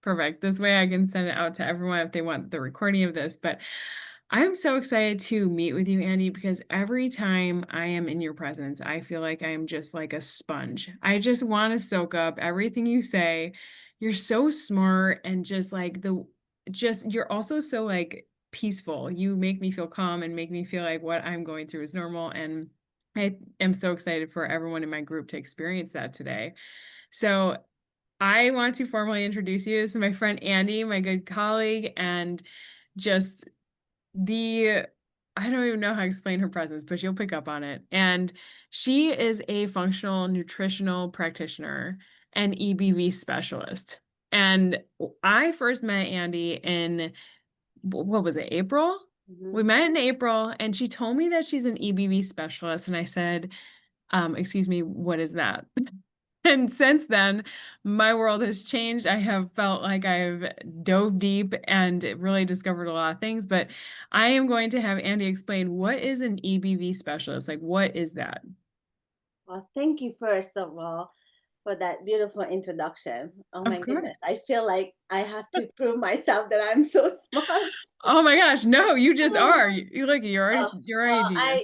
Perfect. This way I can send it out to everyone if they want the recording of this. But I'm so excited to meet with you, Andy, because every time I am in your presence, I feel like I am just like a sponge. I just want to soak up everything you say. You're so smart and just like you're also so like peaceful. You make me feel calm and make me feel like what I'm going through is normal. And I am so excited for everyone in my group to experience that today. So I want to formally introduce you. This is my friend Andy, my good colleague, and just the I don't even know how to explain her presence, but you'll pick up on it. And she is a functional nutritional practitioner and EBV specialist. And I first met Andy in what was it, April? Mhm. We met in April, and she told me that she's an EBV specialist. And I said, excuse me, what is that? And since then, my world has changed. I have felt like I've dove deep and really discovered a lot of things, but I am going to have Andy explain what is an EBV specialist? Like, what is that? Well, thank you first of all for that beautiful introduction. Oh Of my course. goodness. I feel like I have to prove myself that I'm so smart. Oh my gosh, no, you just are. You look, Oh, you're already a well, genius.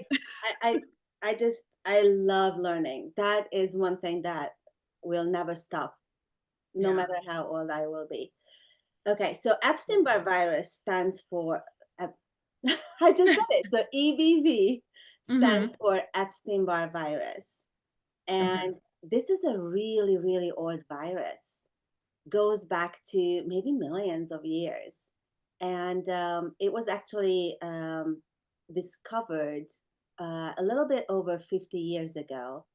I just I love learning. That is one thing that will never stop, no Yeah. matter how old I will be. Okay, so Epstein-Barr virus stands for Ep- I just said it. So EBV stands Hmm. for Epstein-Barr virus. Okay. And this is a really, really old virus. Goes back to maybe millions of years. And it was actually discovered a little bit over 50 years ago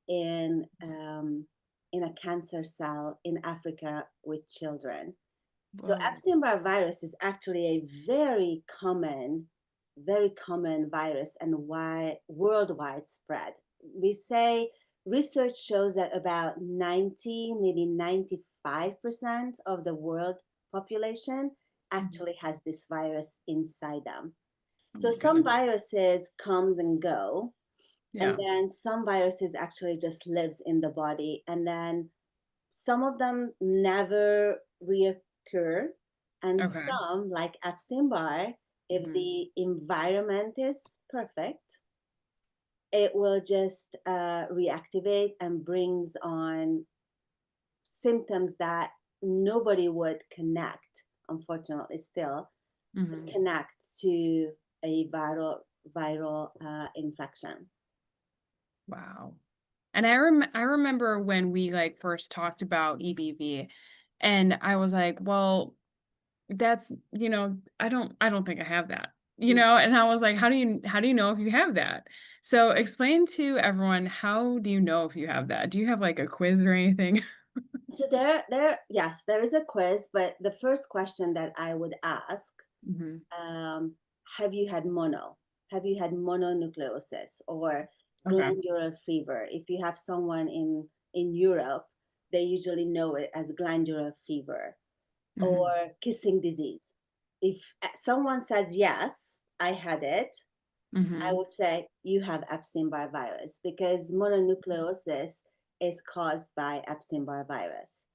in, um, in a cancer cell in Africa with children. So Whoa. Epstein-Barr virus is actually a very common virus and wide, worldwide spread. We say research shows that about 90, maybe 95% of the world population Mhm. actually has this virus inside them. Oh So my some goodness. viruses come and go, and Yeah. then some viruses actually just lives in the body, and then some of them never reoccur, and Okay. some, like Epstein-Barr, if Hmm. the environment is perfect, it will just reactivate and brings on symptoms that nobody would connect, unfortunately, still would Hmm. connect to a viral infection. Wow. And I remember when we like first talked about EBV, and I was like, well, that's, I don't think I have that. And I was like, how do you know if you have that? So explain to everyone, how do you know if you have that? Do you have like a quiz or anything? So yes, there is a quiz, but the first question that I would ask, Hmm. um, have you had mono? Have you had mononucleosis or Okay. glandular fever? If you have someone in Europe, they usually know it as glandular fever or Hmm. kissing disease. If someone says yes, I had it, I Hmm. would say you have Epstein-Barr virus because mononucleosis is caused by Epstein-Barr virus.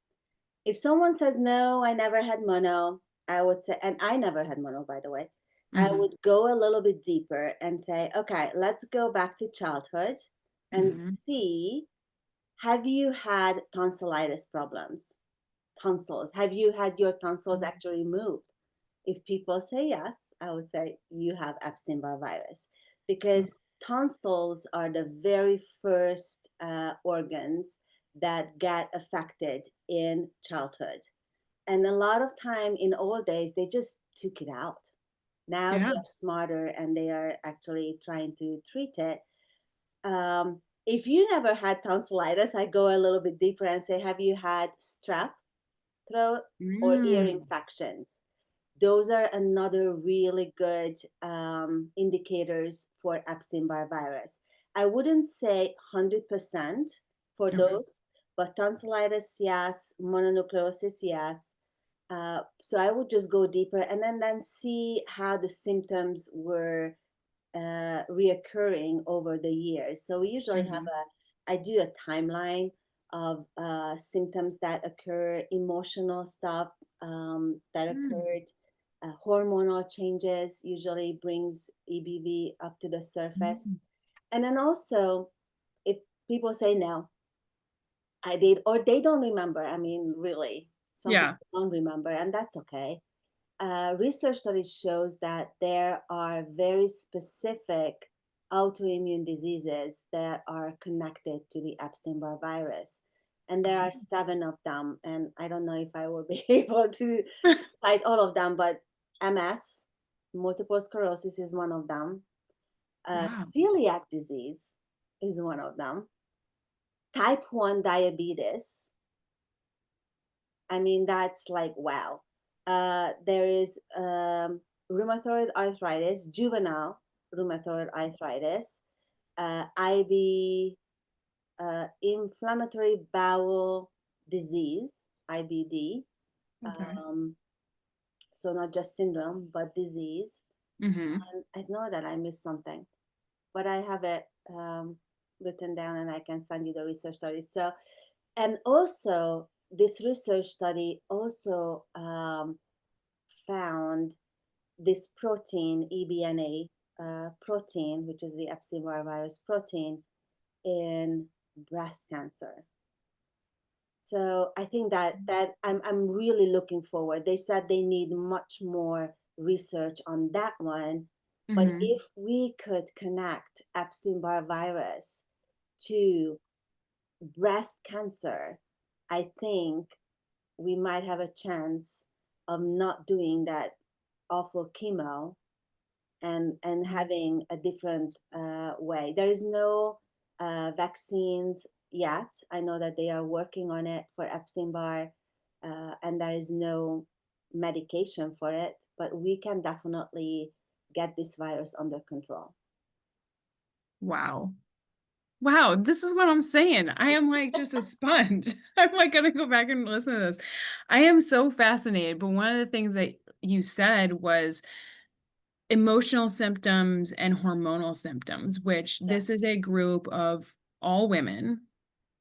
If someone says, no, I never had mono, I would say, and I never had mono, by the way, I Hmm. would go a little bit deeper and say, okay, let's go back to childhood and Hmm. see, have you had tonsillitis problems? Tonsils. Have you had your tonsils actually removed? If people say yes, I would say you have Epstein-Barr virus because tonsils are the very first organs that get affected in childhood. And a lot of time in old days, they just took it out. Now they Yeah. are smarter and they are actually trying to treat it. If you never had tonsillitis, I go a little bit deeper and say, have you had strep throat or ear Mm. infections? Those are another really good indicators for Epstein-Barr virus. I wouldn't say 100% for Okay. those, but tonsillitis, yes, mononucleosis, yes. So I would just go deeper and then see how the symptoms were reoccurring over the years. So we usually have Hmm. I do a timeline of symptoms that occur, emotional stuff, that Mm. occurred. Hormonal changes usually brings EBV up to the surface. Mm. And then also, if people say no, I did, or they don't remember. I mean, really, some Yeah. people don't remember, and that's okay. Research study shows that there are very specific autoimmune diseases that are connected to the Epstein-Barr virus. And there are 7 of them. And I don't know if I will be able to cite all of them, but MS, multiple sclerosis is one of them. Wow. Celiac disease is one of them. Type 1 diabetes. I mean, that's like, wow. There is rheumatoid arthritis, juvenile rheumatoid arthritis, IB, inflammatory bowel disease, IBD. Okay. Um, so not just syndrome, but disease. Hmm. And I know that I missed something, but I have it written down and I can send you the research study. So, and also this research study also found this protein, EBNA protein, which is the Epstein-Barr virus protein, in breast cancer. So I think that I'm really looking forward. They said they need much more research on that one, but Hmm. if we could connect Epstein-Barr virus to breast cancer, I think we might have a chance of not doing that awful chemo and having a different way. There is no vaccines yet. I know that they are working on it for Epstein-Barr, and there is no medication for it, but we can definitely get this virus under control. Wow. Wow, this is what I'm saying. I am like just a sponge. I'm like gonna go back and listen to this. I am so fascinated. But one of the things that you said was emotional symptoms and hormonal symptoms, which Yeah. this is a group of all women.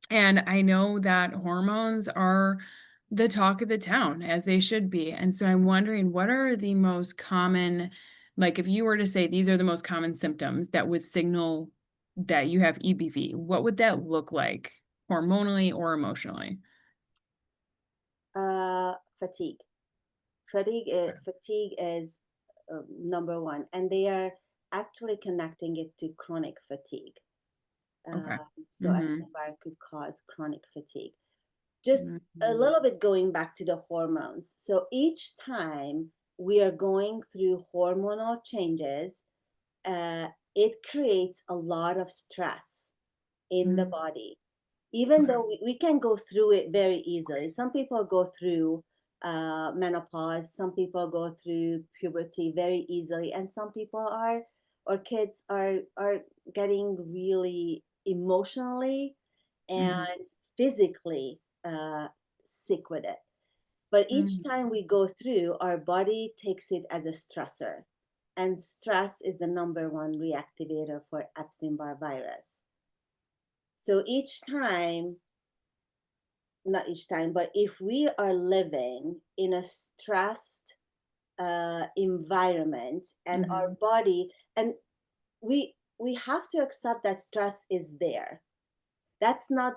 And I know that hormones are the talk of the town, as they should be. And so I'm wondering, what are the most common, like if you were to say these are the most common symptoms that would signal that you have EBV, what would that look like hormonally or emotionally? Fatigue. Fatigue is number one, and they are actually connecting it to chronic fatigue. Okay. So Mm-hmm. Epstein-Barr could cause chronic fatigue. Just a Mm-hmm. little bit going back to the hormones. So each time we are going through hormonal changes, it creates a lot of stress in the body. Even Okay. though we can go through it very easily. Some people go through menopause, some people go through puberty very easily, and some people are, or kids are getting really emotionally Mm-hmm. and physically sick with it. But each time we go through, our body takes it as a stressor. And stress is the number one reactivator for Epstein-Barr virus. So each time, not each time, but if we are living in a stressed environment and our Mm-hmm. body, and we have to accept that stress is there. Yeah. That's not,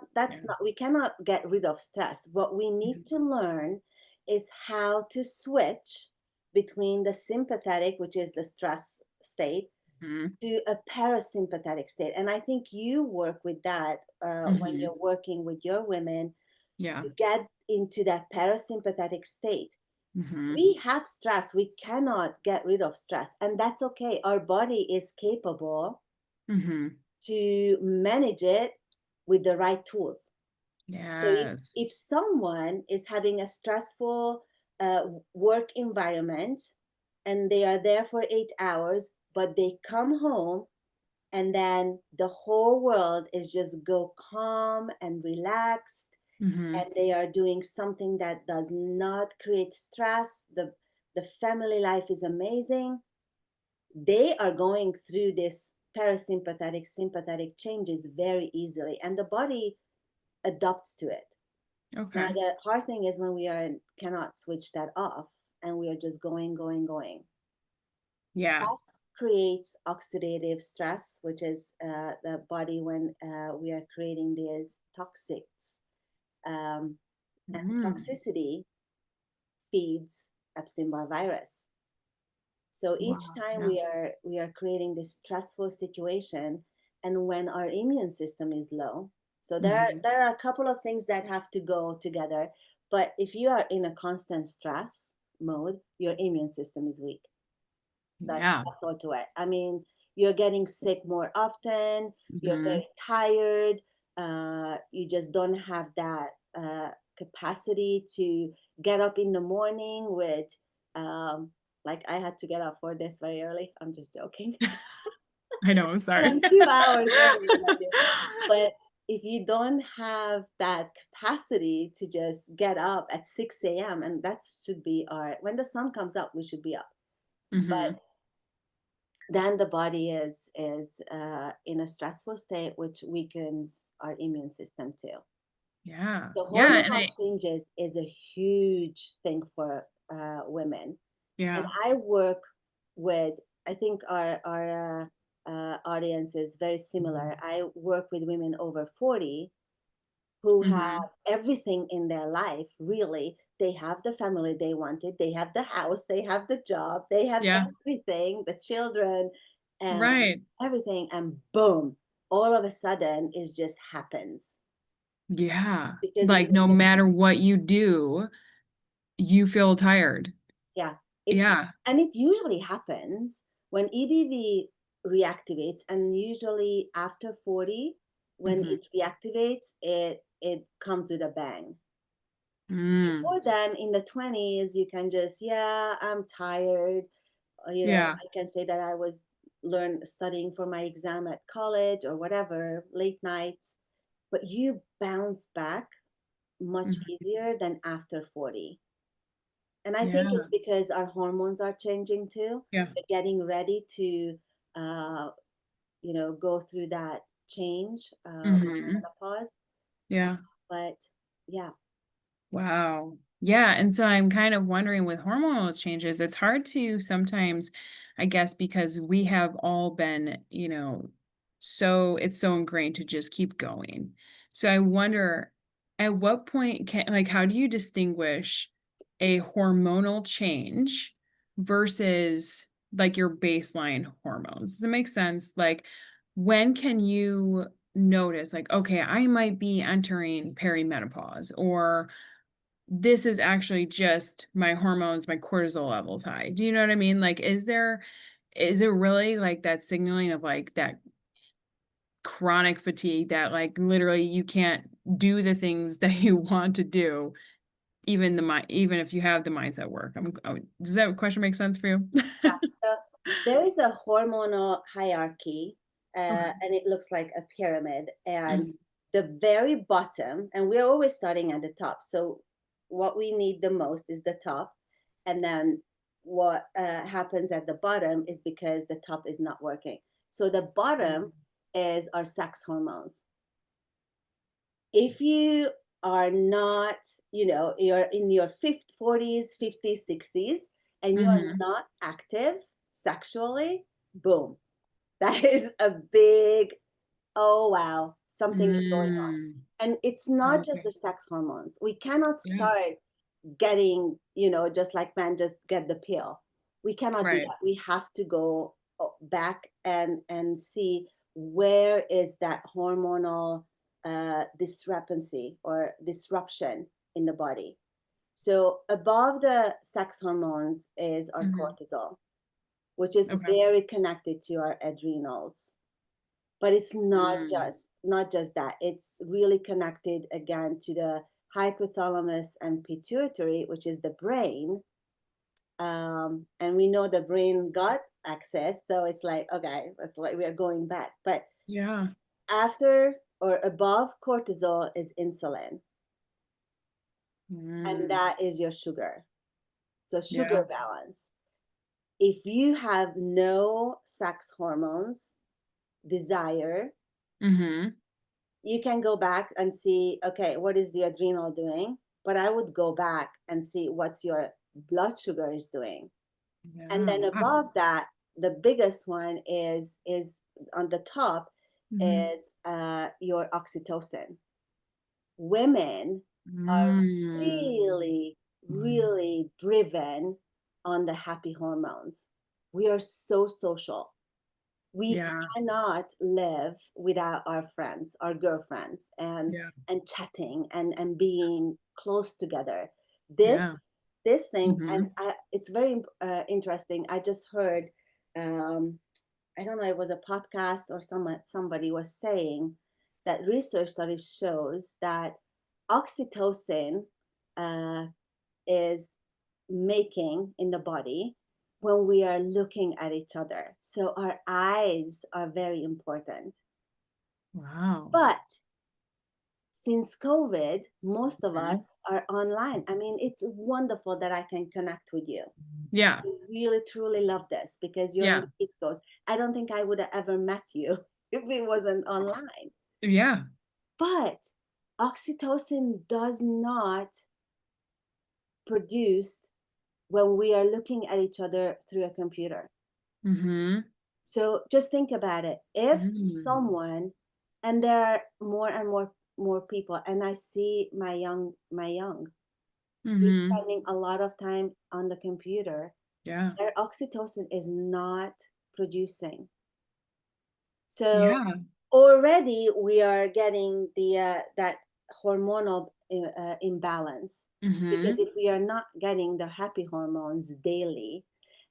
we cannot get rid of stress. What we need to learn is how to switch between the sympathetic, which is the stress state, Mm-hmm. to a parasympathetic state. And I think you work with that when Mm-hmm. you're working with your women Yeah. to get into that parasympathetic state. Mm-hmm. We have stress, we cannot get rid of stress, and that's okay. Our body is capable Mm-hmm. to manage it with the right tools. So Yes. if someone is having a stressful work environment and they are there for 8 hours, but they come home and then the whole world is just go calm and relaxed, Mm-hmm. and they are doing something that does not create stress, the family life is amazing, they are going through this parasympathetic sympathetic changes very easily, and the body adapts to it. Now, Okay. the hard thing is when we cannot switch that off and we are just going, going, going. Yeah. Stress creates oxidative stress, which is the body when we are creating these toxics. Um, and Mm. toxicity feeds Epstein-Barr virus. So each Wow. time Yeah. we are creating this stressful situation, and when our immune system is low, so Mhm. there are a couple of things that have to go together. But if you are in a constant stress mode, your immune system is weak. Yeah. That's all to it. I mean, you're getting sick more often. You're Mhm. very tired. You just don't have that capacity to get up in the morning with, um, like I had to get up for this very early. I'm just joking. I know, I'm And sorry. I'm 2 hours earlier than you. But if you don't have that capacity to just get up at 6 a.m., and that should be when the sun comes up, we should be up. But Mhm. then the body is in a stressful state, which weakens our immune system too. Yeah. The Yeah, and hormonal I changes is a huge thing for women, and yeah. I work with. I think our audience is very similar. Mhm. I work with women over 40 who have Mhm. everything in their life, really. They have the family they wanted, they have the house, they have the job, they have Yeah. everything, the children, and Right. everything, and boom, all of a sudden it just happens Yeah. because Like, no matter what you do, you feel tired. yeah, it Yeah. and it usually happens when EBV reactivates, and usually after 40, when Mhm. it reactivates, it comes with a bang. Mm. Before then, in the 20s, you can just, yeah, I'm tired. Yeah. I can say that I was studying for my exam at college or whatever, late nights, but you bounce back much Mhm. easier than after 40. And I think Yeah. it's because our hormones are changing too. Yeah. We're getting ready to, uh, go through that change with Mhm. menopause. Yeah. But yeah, Wow. Yeah, and so I'm kind of wondering with hormonal changes, it's hard to sometimes, I guess, because we have all been, so it's so ingrained to just keep going. So I wonder at what point like how do you distinguish a hormonal change versus like your baseline hormones? Does it make sense? Like when can you notice like, okay, I might be entering perimenopause or this is actually just my hormones, my cortisol levels high. Do you know what I mean? Like, is it really like that signaling of like that chronic fatigue that like literally you can't do the things that you want to do, even if you have the mindset work? Does that question make sense for you? yeah. So there is a hormonal hierarchy, Okay. and it looks like a pyramid. And Mhm. the very bottom, and we're always starting at the top. So what we need the most is the top, and then what happens at the bottom is because the top is not working. So the bottom is our sex hormones. If you are not, you're in your 50s, 40s, 50s, 60s, and you are Mhm. not active sexually, boom, that is a big, oh wow, something is going on. Mm. And it's not just Okay. the sex hormones. We cannot Yeah. start getting, just like men just get the pill. We cannot do Right. that. We have to go back and see where is that hormonal discrepancy or disruption in the body. So above the sex hormones is our Mhm. cortisol, which is Okay. very connected to our adrenals. But it's Mm. not just that. It's really connected again to the hypothalamus and pituitary, which is the brain. And we know the brain got access, so it's like, okay, that's why we are going back. But Yeah. after or above cortisol is insulin, and Mm. that is your sugar. So Yeah. sugar balance. If you have no sex hormones, desire, Mhm. You can go back and see, okay, what is the adrenal doing? But I would go back and see what's your blood sugar is doing. And Yeah. then Wow. above that, the biggest one is on the top Mhm. is your oxytocin. Women are Mm. really, really driven on the happy hormones. We are so social. We Yeah. cannot live without our friends, our girlfriends, Yeah. and chatting and being close together. Yeah. This thing, and Mhm. it's very interesting. I just heard, um, I don't know, it was a podcast or somebody was saying that research study shows that oxytocin uh, is making in the body when we are looking at each other. So our eyes are very important. Wow. But since COVID, most of Mhm. us are online. I mean, it's wonderful that I can connect with you. Yeah. I really, truly love this because you're in Yeah. the East Coast. I don't think I would have ever met you if it wasn't online. Yeah. But oxytocin does not produce when we are looking at each other through a computer. Mhm. So just think about it. If Mm. someone, and there are more and more people, and I see my young, he's Mhm. spending a lot of time on the computer. Yeah. Their oxytocin is not producing. So Yeah. already we are getting the that hormonal imbalance, because Mhm. if we are not getting the happy hormones daily,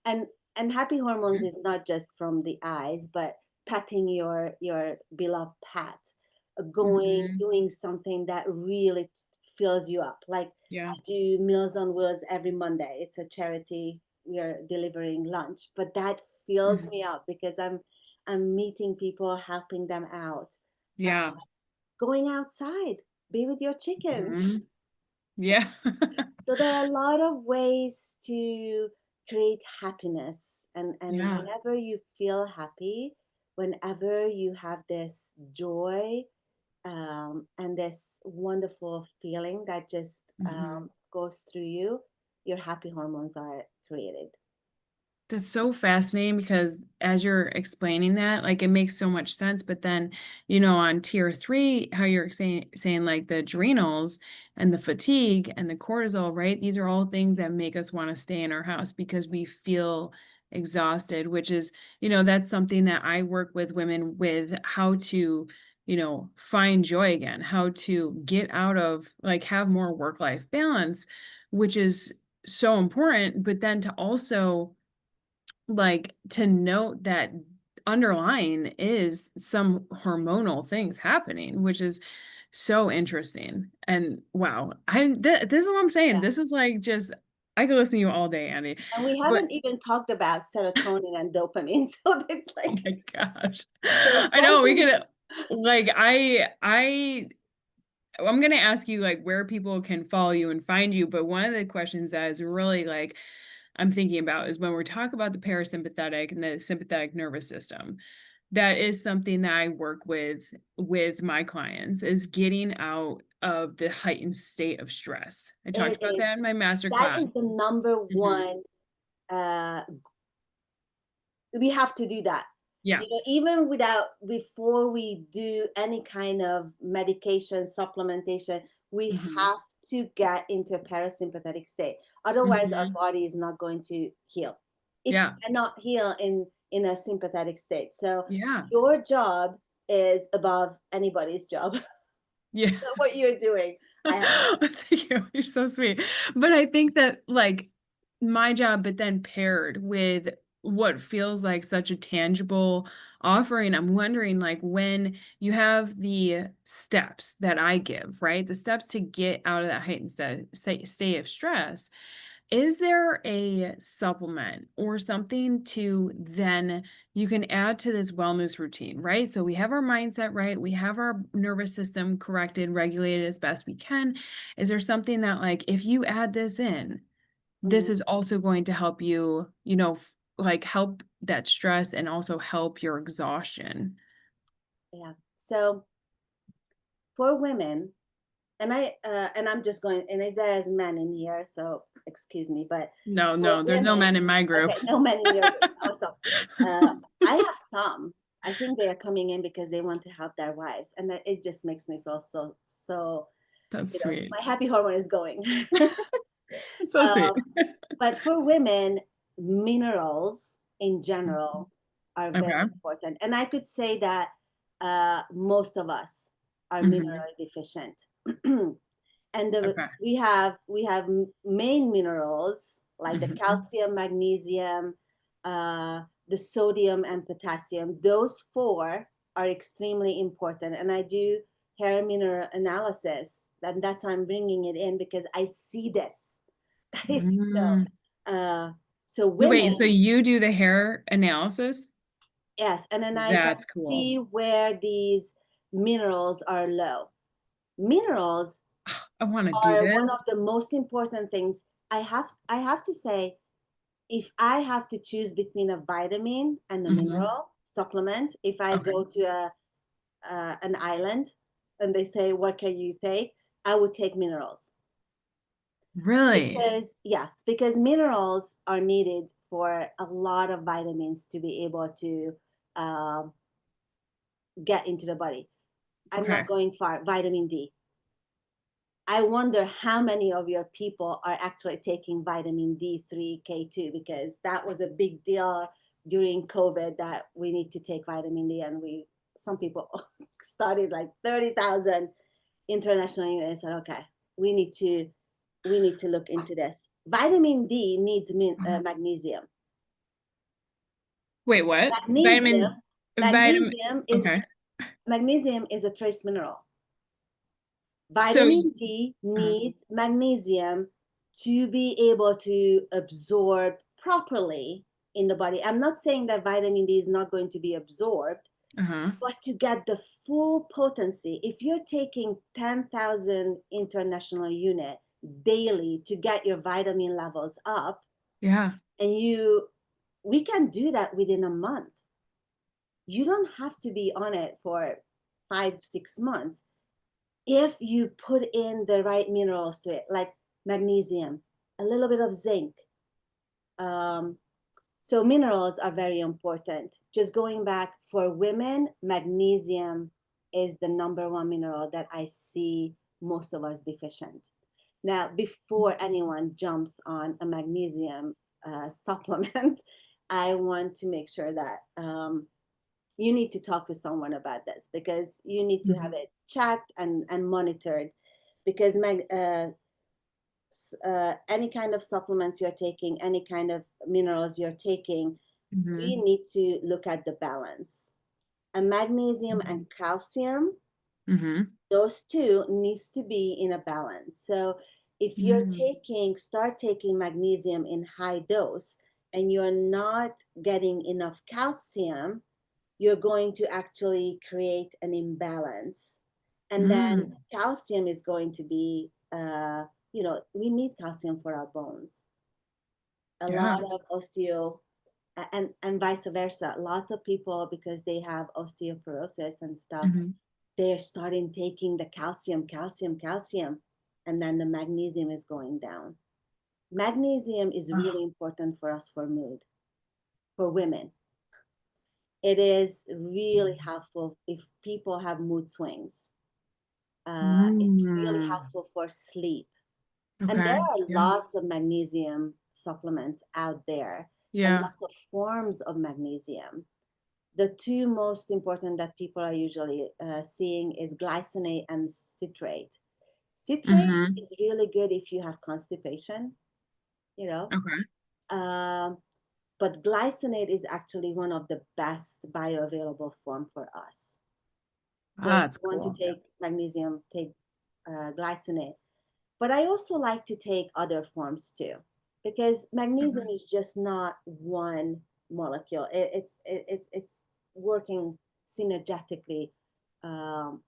and happy hormones is not just from the eyes, but patting your beloved pet, going Mhm. doing something that really fills you up. Like Yeah. I do Meals on Wheels every Monday. It's a charity. We are delivering lunch, but that fills Mhm. me up because I'm meeting people, helping them out, uh, Yeah. going outside, be with your chickens. Mhm. Yeah. So there are a lot of ways to create happiness, and Yeah. whenever you feel happy, whenever you have this joy, and this wonderful feeling that just Mhm. goes through you, your happy hormones are created. That's so fascinating because as you're explaining that, like it makes so much sense. But then, on tier three, how you're saying like the adrenals and the fatigue and the cortisol, right? These are all things that make us want to stay in our house because we feel exhausted, which is, that's something that I work with women with how to, find joy again, how to get out of like have more work-life balance, which is so important. But then to also like, to note that underlying is some hormonal things happening, which is so interesting, and wow, this is what I'm saying, Yeah. this is like just I could listen to you all day, Andy, And we but haven't even talked about serotonin and dopamine. So it's oh like my gosh. there's a I bunch know, we of could like, I'm gonna ask you like where people can follow you and find you, but one of the questions that is really like I'm thinking about is when we talk about the parasympathetic and the sympathetic nervous system. That is something that I work with my clients is getting out of the heightened state of stress. I talked it about is that in my master that class. is the number Mhm. one. uh we have to do that, Yeah. even without, before we do any kind of medication supplementation, we Mhm. have to get into a parasympathetic state. Otherwise our Mhm. body is not going to heal. It Yeah. cannot heal in a sympathetic state. So Yeah. your job is above anybody's job. Yeah. What you're doing. I have Thank you. You're so sweet. But I think that like my job, but then paired with what feels like such a tangible offering, I'm wondering like when you have the steps that I give, right? The steps to get out of that heightened state of stress. Is there a supplement or something to then you can add to this wellness routine, right? So we have our mindset right, we have our nervous system corrected, regulated as best we can. Is there something that like if you add this in, this Mhm. is also going to help you, like help that stress and also help your exhaustion? Yeah. So for women, and I'm just going, and there is men in here, so excuse me, but No, for no, there's no women, men in my group. okay, no men in your group. Also, I have some. I think they are coming in because they want to help their wives, and it just makes me feel so. That's sweet. My happy hormone is going. That's so sweet. But for women, minerals in general are very Okay. important. And I could say that most of us are Hmm. mineral deficient. And Okay. we have main minerals like the Hmm. calcium, magnesium, the sodium and potassium. Those four are extremely important. And I do hair mineral analysis, and that's why I'm bringing it in because I see this. That is Mm. so Wait, so women, you do the hair analysis? yes, and then I can That's cool. see where these minerals are low. Minerals I want to do are one of this. the most important things. I have to say, if I have to choose between a vitamin and a Hmm. mineral supplement, if I Okay. go to an island and they say what can you take, I would take minerals. Really? Because minerals are needed for a lot of vitamins to be able to um, get into the body. I'm Okay. not going far. Vitamin D. I wonder how many of your people are actually taking vitamin D3, K2, because that was a big deal during COVID that we need to take vitamin D, and some people started like 30,000 international units. And okay, we need to look into this. Vitamin D needs Uh-huh. magnesium. Wait, what? Magnesium, Vitamin. magnesium is Okay. magnesium is a trace mineral. So, Vitamin D uh-huh. needs magnesium to be able to absorb properly in the body. I'm not saying that vitamin D is not going to be absorbed, Uh-huh. but to get the full potency, if you're taking 10,000 international unit daily to get your vitamin levels up, Yeah. and we can do that within a month. You don't have to be on it for 5, 6 months if you put in the right minerals to it, like magnesium, a little bit of zinc. um, so minerals are very important. Just going back, for women, magnesium is the number one mineral that I see most of us deficient. Now, before anyone jumps on a magnesium supplement, I want to make sure that you need to talk to someone about this, because you need to have Mhm. it checked and monitored, because any kind of supplements you're taking, any kind of minerals you're taking, we Mhm. need to look at the balance. And magnesium and Mhm. calcium, Mhm. those two needs to be in a balance. So if you're Mhm. start taking magnesium in high dose and you're not getting enough calcium, you're going to actually create an imbalance. And then Mm. calcium is going to be, we need calcium for our bones. A Yeah. lot of and vice versa. Lots of people, because they have osteoporosis and stuff, Mhm. they're starting taking the calcium, and then the magnesium is going down. Magnesium is Oh. really important for us for mood, for women. It is really helpful if people have mood swings. It's really Mm. helpful for sleep. And there Okay. are Yeah. lots of magnesium supplements out there, and Yeah. lots of forms of magnesium. The two most important that people are usually seeing is glycinate and citrate. Citrate Mhm. is really good if you have constipation, you know, Okay. um, but glycinate is actually one of the best bioavailable form for us. So if Ah, you that's want to cool. take magnesium, take glycinate. But I also like to take other forms too, because magnesium Okay. is just not one molecule. It's working synergetically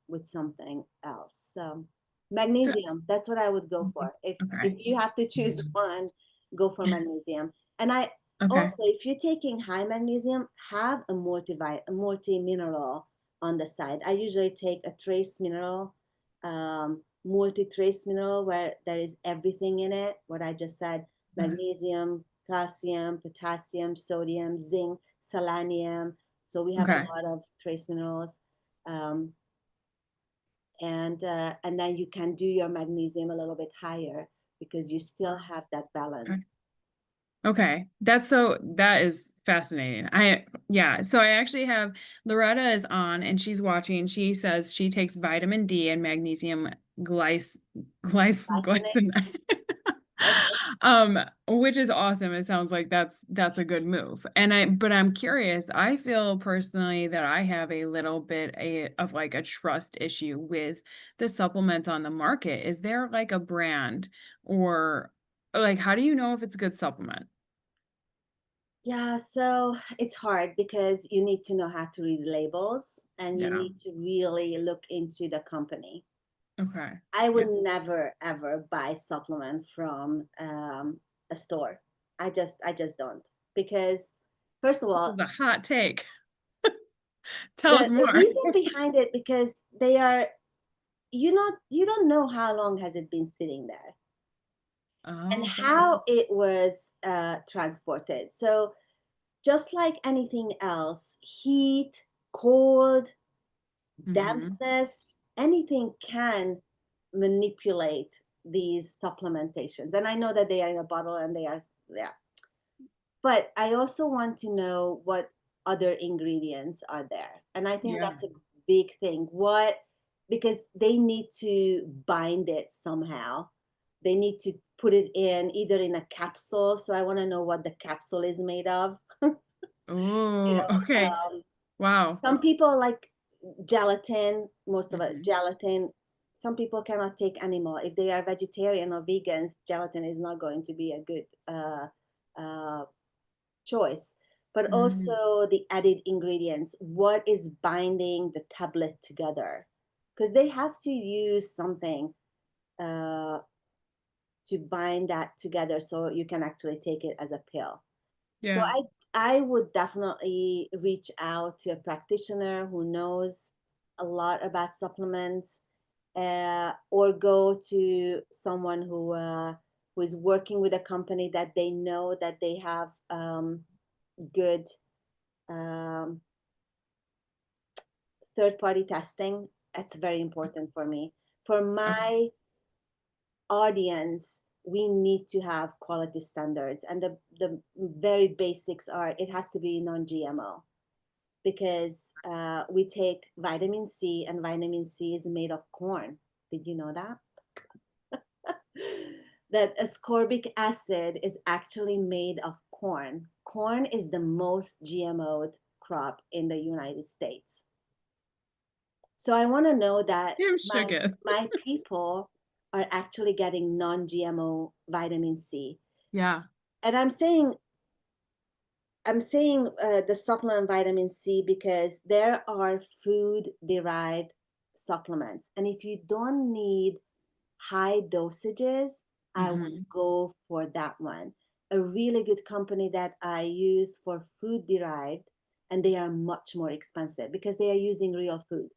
with something else. So So, magnesium, that's what I would go mhm. for. If Okay. you have to choose Mhm. one, go for magnesium. And I Okay. also, if you're taking high magnesium, have a multi mineral on the side. I usually take a trace mineral multi-trace mineral where there is everything in it, what I just said, magnesium, calcium, potassium, sodium, zinc, selenium. So we have a Okay. lot of trace minerals. Um, and then you can do your magnesium a little bit higher because you still have that balance. Okay. Okay. That is fascinating. Yeah. So I actually have Loretta is on and she's watching. She says she takes vitamin D and magnesium Glycinate. glycinate. Okay. Which is awesome. It sounds like that's a good move. But I'm curious. I feel personally that I have a little bit of like a trust issue with the supplements on the market. Is there like a brand or like how do you know if it's a good supplement? Yeah, so it's hard because you need to know how to read labels and you Yeah. need to really look into the company. Okay. I Yeah. would never ever buy supplement from a store. I just don't because first of This all, is a hot take. Tell us the more. reason behind it because they are you don't know how long has it been sitting there and Oh, how it was transported. So just like anything else, heat, cold, hmm. dampness, anything can manipulate these supplementations. And I know that they are in a bottle and they are, yeah. But I also want to know what other ingredients are there. And I think Yeah. that's a big thing. Because they need to bind it somehow. They need to put it in either in a capsule. So I want to know what the capsule is made of. You Oh, know, okay. Wow. some people like gelatin, most of it, Hmm. gelatin. Some people cannot take animal. If they are vegetarian or vegans, gelatin is not going to be a good uh, choice. But Hmm. also the added ingredients. What is binding the tablet together? Because they have to use something uh, to bind that together so you can actually take it as a pill. So Yeah. I would definitely reach out to a practitioner who knows a lot about supplements, or go to someone who is working with a company that they know that they have good um, third party testing. That's very important for me. For Okay. my audience, we need to have quality standards, and the very basics are it has to be non-GMO because we take vitamin C, and vitamin C is made of corn. Did you know that? That ascorbic acid is actually made of corn. Corn is the most GMO'd crop in the United States. So I want to know that I'm my shooketh. my people are actually getting non-GMO vitamin C. Yeah. And I'm saying the supplement vitamin C because there are food derived supplements. And if you don't need high dosages, I would Hmm. go for that one. A really good company that I use for food derived, and they are much more expensive because they are using real food.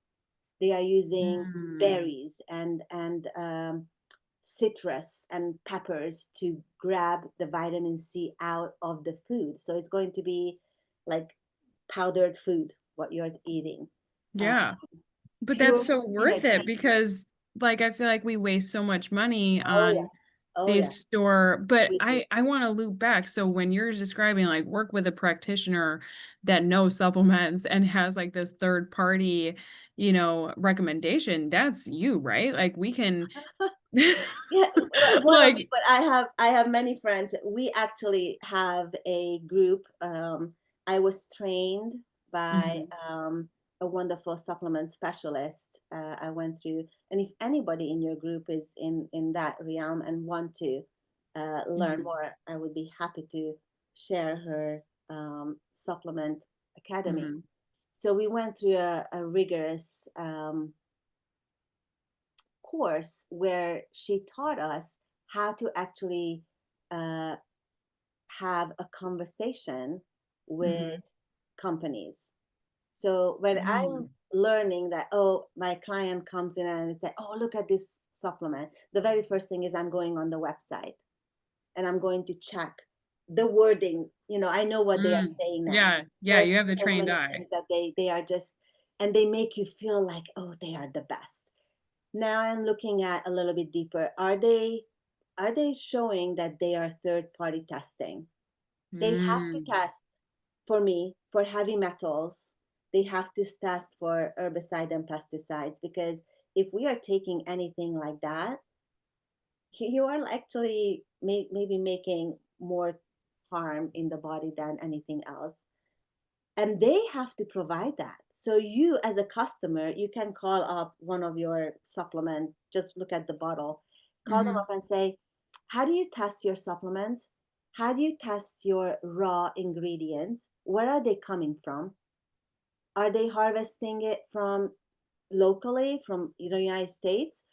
They are using Mm. berries and citrus and peppers to grab the vitamin C out of the food. So it's going to be like powdered food, what you're eating. Uh, Yeah. But that's Pure so worth it synergy. because like I feel like we waste so much money Oh, on yes. Oh, these yeah. but We do. I want to loop back. So when you're describing like work with a practitioner that knows supplements and has like this third party, recommendation, that's you, right? Like we can Yeah, one of me, like but I have many friends. We actually have a group. I was trained by mhm, a wonderful supplement specialist. I went through, and if anybody in your group is in that realm and want to learn mhm, more, I would be happy to share her supplement academy. mhm, So we went through a rigorous course where she taught us how to actually uh, have a conversation with mhm, companies. So when I'm mm. learning that, oh, my client comes in and say, oh, look at this supplement. The very first thing is I'm going on the website and I'm going to check the wording. I know what they are Mm. saying now. Yeah, yeah, There's you have the so trained many eye. things that they are just, and they make you feel like, oh, they are the best. Now I'm looking at a little bit deeper. Are they showing that they are third party testing? They have to Mm. test for me for heavy metals. They have to test for herbicide and pesticides, because if we are taking anything like that, you are actually maybe making more harm in the body than anything else. And they have to provide that. So you, as a customer, you can call up one of your supplement, just look at the bottle, call them Mhm. up and say, how do you test your supplements? How do you test your raw ingredients? Where are they coming from? Are they harvesting it from locally from the United States?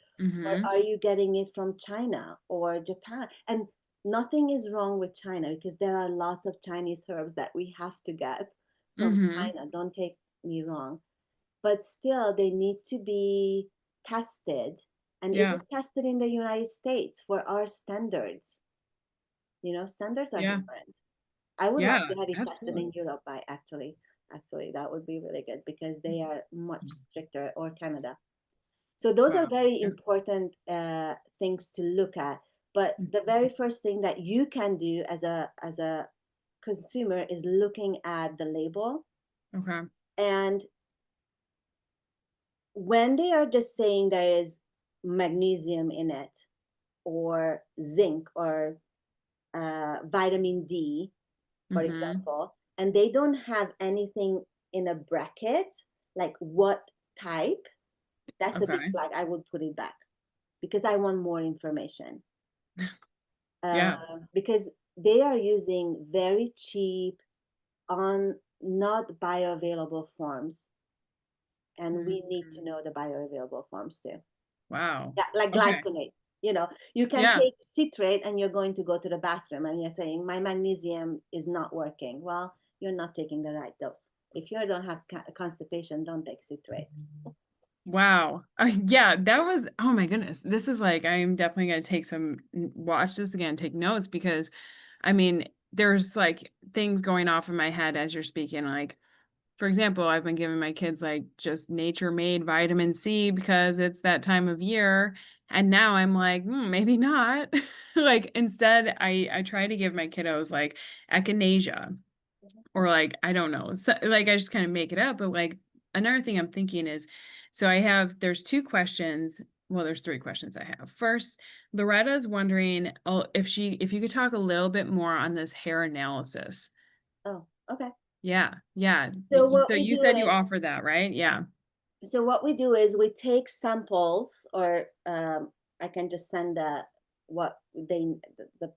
Or Mhm. are you getting it from China or Japan? And nothing is wrong with China, because there are lots of Chinese herbs that we have to get from Mhm. China. Don't take me wrong. But still, they need to be tested, and even Yeah, tested in the United States for our standards. Standards are yeah, different. I would like yeah, to have it tested absolutely. in Europe by actually. Actually, that would be really good because they are much stricter, or Canada. So those are Wow. very Yeah. important things to look at. But the Mhm. very first thing that you can do as a consumer is looking at the label. Okay. And when they are just saying there is magnesium in it, or zinc, or vitamin D, for Mhm. example, and they don't have anything in a bracket, like what type, that's a big Okay. flag. I would put it back, because I want more information. Yeah. Because they are using very cheap, on not bioavailable forms, and we need to Mhm. know the bioavailable forms too. Wow. Yeah, like Okay. glycinate. You can Yeah. take citrate and you're going to go to the bathroom and you're saying my magnesium is not working. Well, you're not taking the right dose. If you don't have constipation, don't take citrate. Wow. Yeah, that was oh my goodness. This is like I'm definitely gonna take some watch this again, take notes because I mean, there's like things going off in my head as you're speaking. Like, for example, I've been giving my kids like just nature made vitamin C because it's that time of year. And now I'm like, maybe not. Like instead, I try to give my kiddos like echinacea or like I don't know, so, like I just kind of make it up. But like another thing I'm thinking is, so there's two questions. Well, there's three questions I have. First, Loretta's wondering if you could talk a little bit more on this hair analysis. Oh, okay. Yeah, yeah. So what So we you do said you is offer that, right? Yeah. so what we do is we take samples, or I can just send the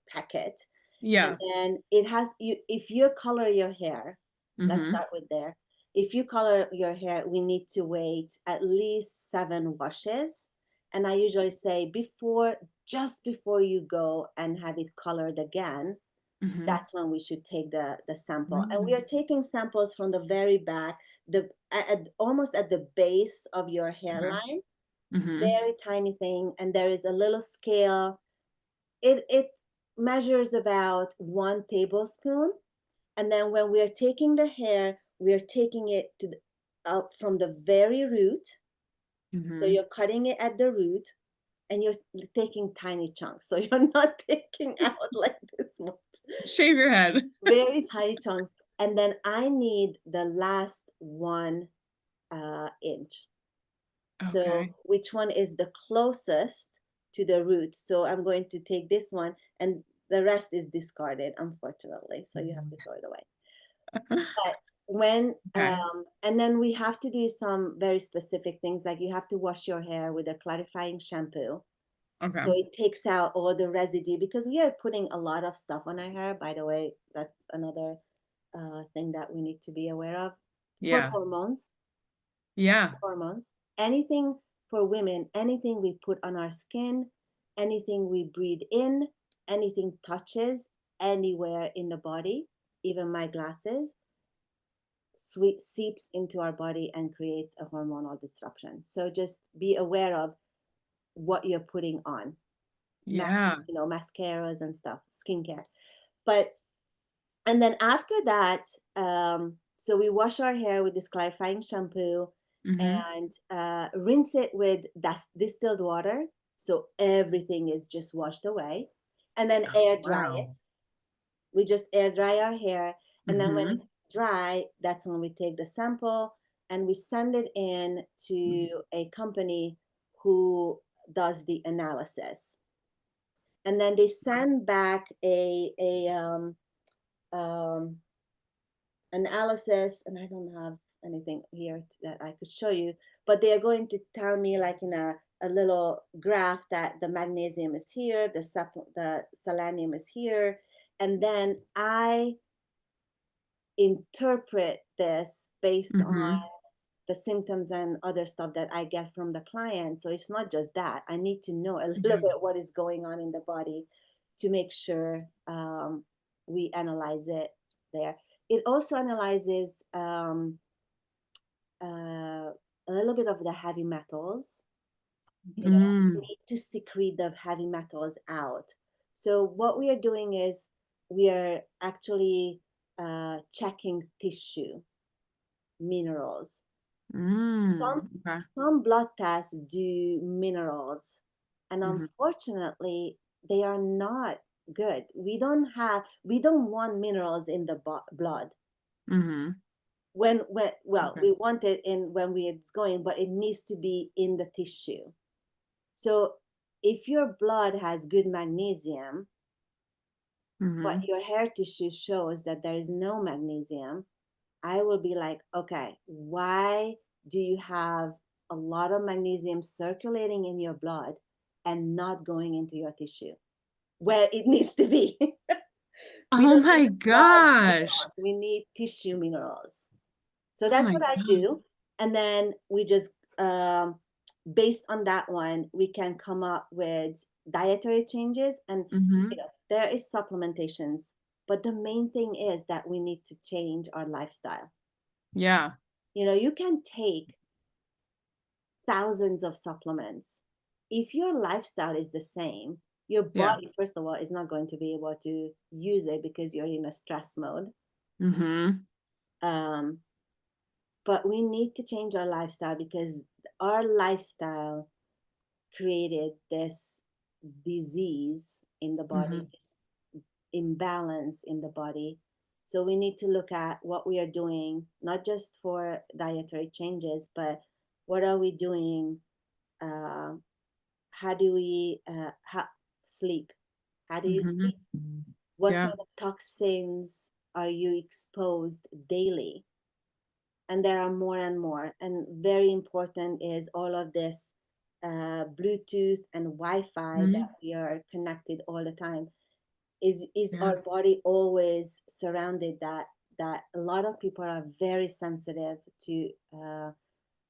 packet, and Yeah. then it has you. If you color your hair, let's Mhm. start with there. If you color your hair, we need to wait at least 7 washes. And I usually say, just before you go and have it colored again, Mhm. that's when we should take the sample. And we are Mm. taking samples from the very back, almost at the base of your Okay. hairline, Mhm. very tiny thing. And there is a little scale. It measures about 1 tablespoon. And then when we are taking the hair, we are taking it up from the very root. So Mhm. you're cutting it at the root, and you're taking tiny chunks. So you're not taking out like this much. Shave your head. Very tiny chunks. And then I need the last 1 inch. So Okay. which one is the closest to the root? So I'm going to take this one, and the rest is discarded, unfortunately. So you have to throw it away. But when Okay. and then we have to do some very specific things, like you have to wash your hair with a clarifying shampoo. Okay. So it takes out all the residue, because we are putting a lot of stuff on our hair. By the way, that's another thing that we need to be aware of. For Yeah. Yeah. hormones, anything for women, anything we put on our skin, anything we breathe in, anything touches anywhere in the body, even my glasses, seeps into our body and creates a hormonal disruption. So just be aware of what you're putting on, Yeah. mascaras and stuff, skincare. But and then after that, so we wash our hair with this clarifying shampoo Mm-hmm. and rinse it with distilled water, so everything is just washed away, and then Oh, air dry it. wow. We just air dry our hair, and then when Mm-hmm. it's dry, that's when we take the sample and we send it in to a company who does the analysis, and then they send back a um, analysis, and I don't have anything here that I could show you, but they are going to tell me like in a little graph that the magnesium is here, the selenium is here, and then I interpret this based on Mm-hmm. the symptoms and other stuff that I get from the client. So it's not just that. I need to know a little Mm-hmm. bit what is going on in the body to make sure we analyze it there. It also analyzes a little bit of the heavy metals. We Mm. need to secrete the heavy metals out. So what we are doing is we are actually checking tissue minerals. Some Okay. some blood tests do minerals, and Mm-hmm. unfortunately, they are not good. We don't want minerals in the blood. Mm-hmm. When well, Okay. we want it in when it's going, but it needs to be in the tissue. So if your blood has good magnesium, but Mm-hmm. your hair tissue shows that there is no magnesium, I will be like, okay, why do you have a lot of magnesium circulating in your blood and not going into your tissue where it needs to be? We Oh don't my need blood gosh. minerals, we need tissue minerals. So Oh that's my what I God. do. And then we just, based on that one, we can come up with dietary changes. And, Mm-hmm. there is supplementations, but the main thing is that we need to change our lifestyle. Yeah. You can take thousands of supplements. If your lifestyle is the same, your Yeah. body, first of all, is not going to be able to use it because you're in a stress mode. Mm-hmm. Um, but we need to change our lifestyle because our lifestyle created this disease in the Mm-hmm. body, this imbalance in the body. So we need to look at what we are doing, not just for dietary changes, but what are we doing? Uh, how do we sleep? How do you Mm-hmm. sleep? What Yeah. kind of toxins are you exposed daily? And there are more and more. And very important is all of this Bluetooth and Wi-Fi that Mm-hmm. we are connected all the time. Is Yeah. our body always surrounded that a lot of people are very sensitive to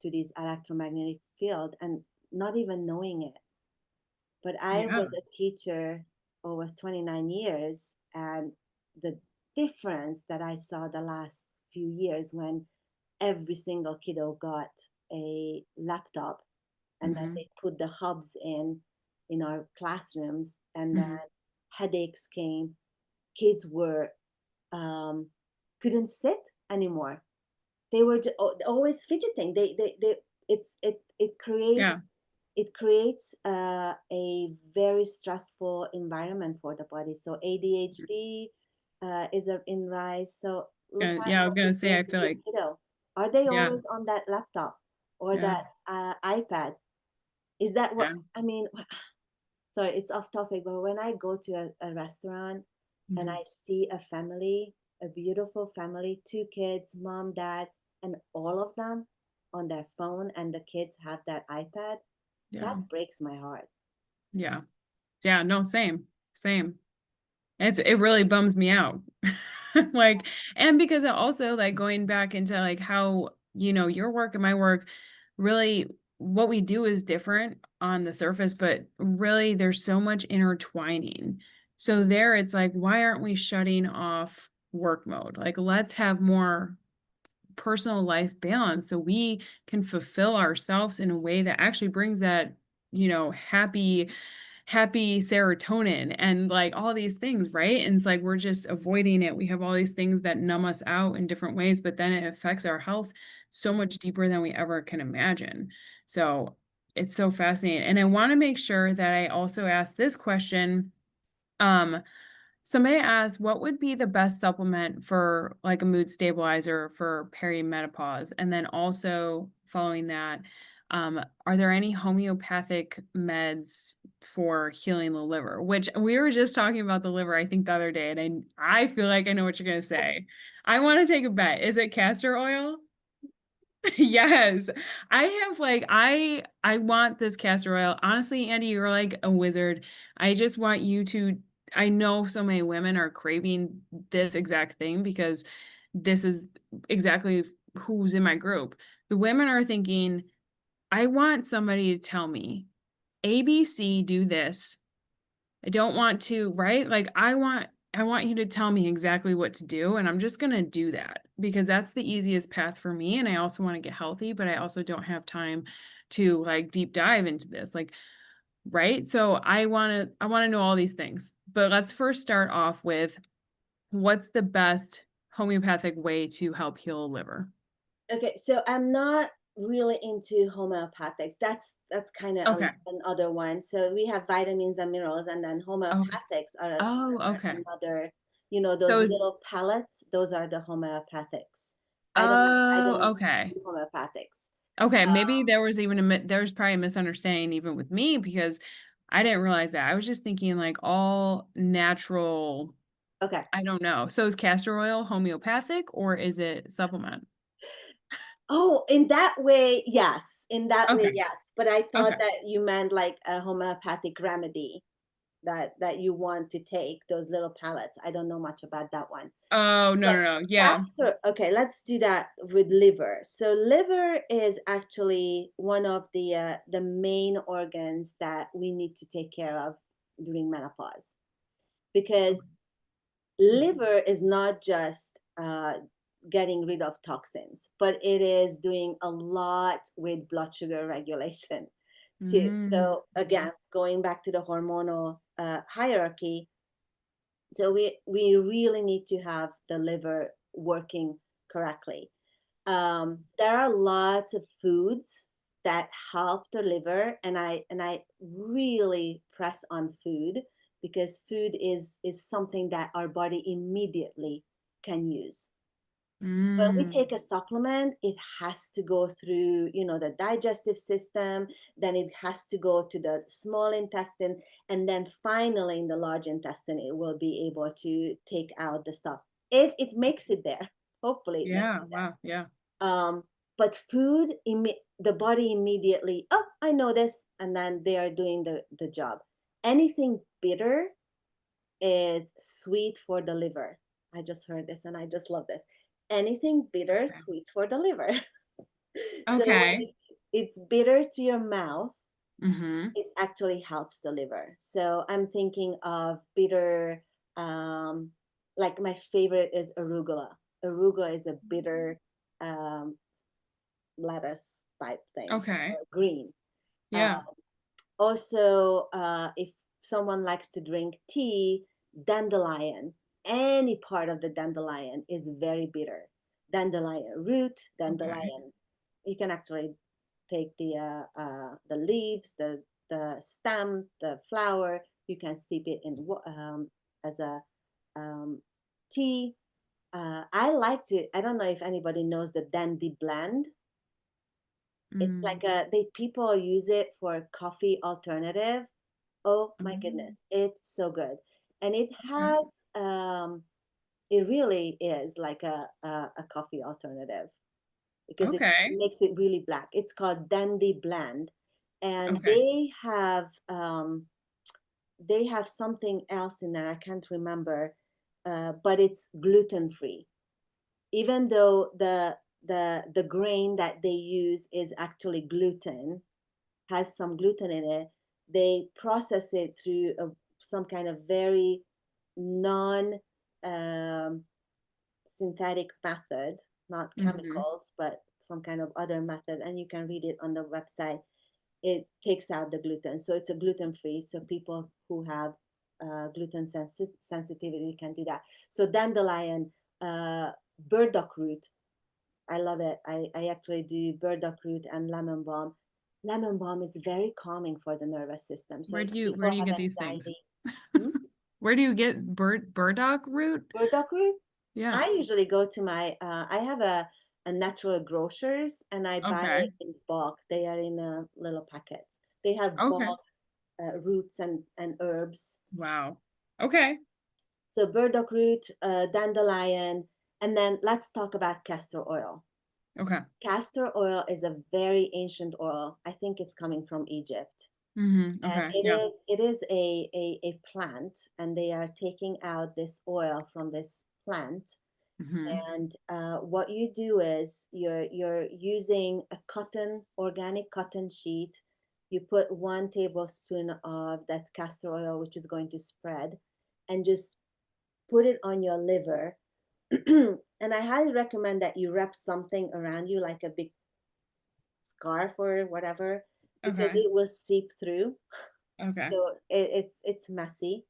this electromagnetic field and not even knowing it. But I Yeah. was a teacher over 29 years, and the difference that I saw the last few years when every single kiddo got a laptop, and then Mm-hmm. they put the hubs in our classrooms, and then Mm-hmm. headaches came. Kids were um, couldn't sit anymore. They were always fidgeting. They it creates Yeah. a very stressful environment for the body. So ADHD is in rise. So look And at yeah, I was what you're gonna say, doing I with feel your like, kiddo. Are they yeah, always on that laptop or yeah, that iPad? Is that what yeah. I mean? Sorry, it's off topic, but when I go to a restaurant and Mm-hmm. I see a family, a beautiful family, two kids, mom, dad, and all of them on their phone, and the kids have their iPad, Yeah. that breaks my heart. Yeah. Yeah. No, same. Same. It really bums me out. Like, and because it also like going back into like how, your work and my work, really what we do is different on the surface, but really there's so much intertwining. So there it's like, why aren't we shutting off work mode? Like, let's have more personal life balance so we can fulfill ourselves in a way that actually brings that, happy serotonin and like all these things, right? And it's like we're just avoiding it. We have all these things that numb us out in different ways, but then it affects our health so much deeper than we ever can imagine. So it's so fascinating. And I want to make sure that I also ask this question. Um, Somebody asked, what would be the best supplement for like a mood stabilizer for perimenopause? And then also following that, are there any homeopathic meds for healing the liver? Which we were just talking about the liver, I think, the other day, and I feel like I know what you're gonna say. I want to take a bet. Is it castor oil? Yes. I have like I want this castor oil. Honestly, Andy, you're like a wizard. I just want you to I know so many women are craving this exact thing because this is exactly who's in my group. The women are thinking, I want somebody to tell me, ABC, do this. I don't want to, right? Like I want you to tell me exactly what to do and I'm just going to do that because that's the easiest path for me and I also want to get healthy, but I also don't have time to like deep dive into this. Like, right? So I want to know all these things. But let's first start off with what's the best homeopathic way to help heal a liver? Okay, so I'm not really into homeopathics. That's kind of Okay. another one. So we have vitamins and minerals, and then Okay. homeopathics Oh, are okay. another. So Those is little pellets. Those are the homeopathics. I oh, don't okay. do homeopathics. Okay, maybe Um, there was even there's probably a misunderstanding even with me because I didn't realize that. I was just thinking like all natural, okay. I don't know. So is castor oil homeopathic or is it supplement? Oh, in that way, yes. In that way, Okay. yes. But I thought Okay. that you meant like a homeopathic remedy that you want to take those little pellets. I don't know much about that one. Oh, no, But no, no. Yeah. after, okay, let's do that with liver. So liver is actually one of the main organs that we need to take care of during menopause because liver is not just getting rid of toxins, but it is doing a lot with blood sugar regulation too. Mm, So again, going back to the hormonal hierarchy, so we really need to have the liver working correctly. There are lots of foods that help the liver, and I really press on food because food is something that our body immediately can use. When we mm, take a supplement, it has to go through, the digestive system, then it has to go to the small intestine, and then finally in the large intestine, it will be able to take out the stuff. If it makes it there, hopefully it makes yeah. it Wow. Yeah. there. But food, the body immediately, oh, I know this, and then they are doing the job. Anything bitter is sweet for the liver. I just heard this and I just love this. Anything bitter, Okay. sweet for the liver. So when Okay. it's bitter to your mouth, Mm-hmm. it actually helps the liver. So I'm thinking of bitter, um, like my favorite is arugula. Arugula is a bitter um, lettuce type thing, Okay. green. Uh, Yeah. Also, if someone likes to drink tea, dandelion, any part of the dandelion is very bitter. Dandelion root, Okay. dandelion. You can actually take the leaves, the stem, the flower. You can steep it in as a um, tea. I like to. I don't know if anybody knows the dandy blend. It's Mm, like they people use it for coffee alternative. Oh my mm, goodness, it's so good. And it okay. has it really is like a coffee alternative because it Okay. makes it really black. It's called Dandy Blend. And Okay. they have something else in there. I can't remember, but it's gluten free. Even though the grain that they use is actually gluten, has some gluten in it, they process it through some kind of very non um, synthetic method, not Mhm. chemicals, but some kind of other method. And you can read it on the website. It takes out the gluten. So it's a gluten free. So people who have gluten sensitivity can do that. So dandelion, uh, burdock root, I love it. I actually do burdock root and lemon balm. Lemon balm is very calming for the nervous system. So if Where people do you have get these things? anxiety, hmm? Where do you get burdock root? Burdock root, Yeah. I usually go to my, I have a natural grocers and I buy Okay. it in bulk. They are in a little packets. They have Okay. bulk roots and herbs. Wow. Okay. So burdock root, dandelion, and then let's talk about castor oil. Okay. Castor oil is a very ancient oil. I think it's coming from Egypt. And Okay. it Yeah. is a plant, and they are taking out this oil from this plant. Hmm. And what you do is you're using a organic cotton sheet. You put 1 tablespoon of that castor oil, which is going to spread, and just put it on your liver. And I highly recommend that you wrap something around you, like a big scarf or whatever, because Okay. it will seep through. Okay. So it's messy,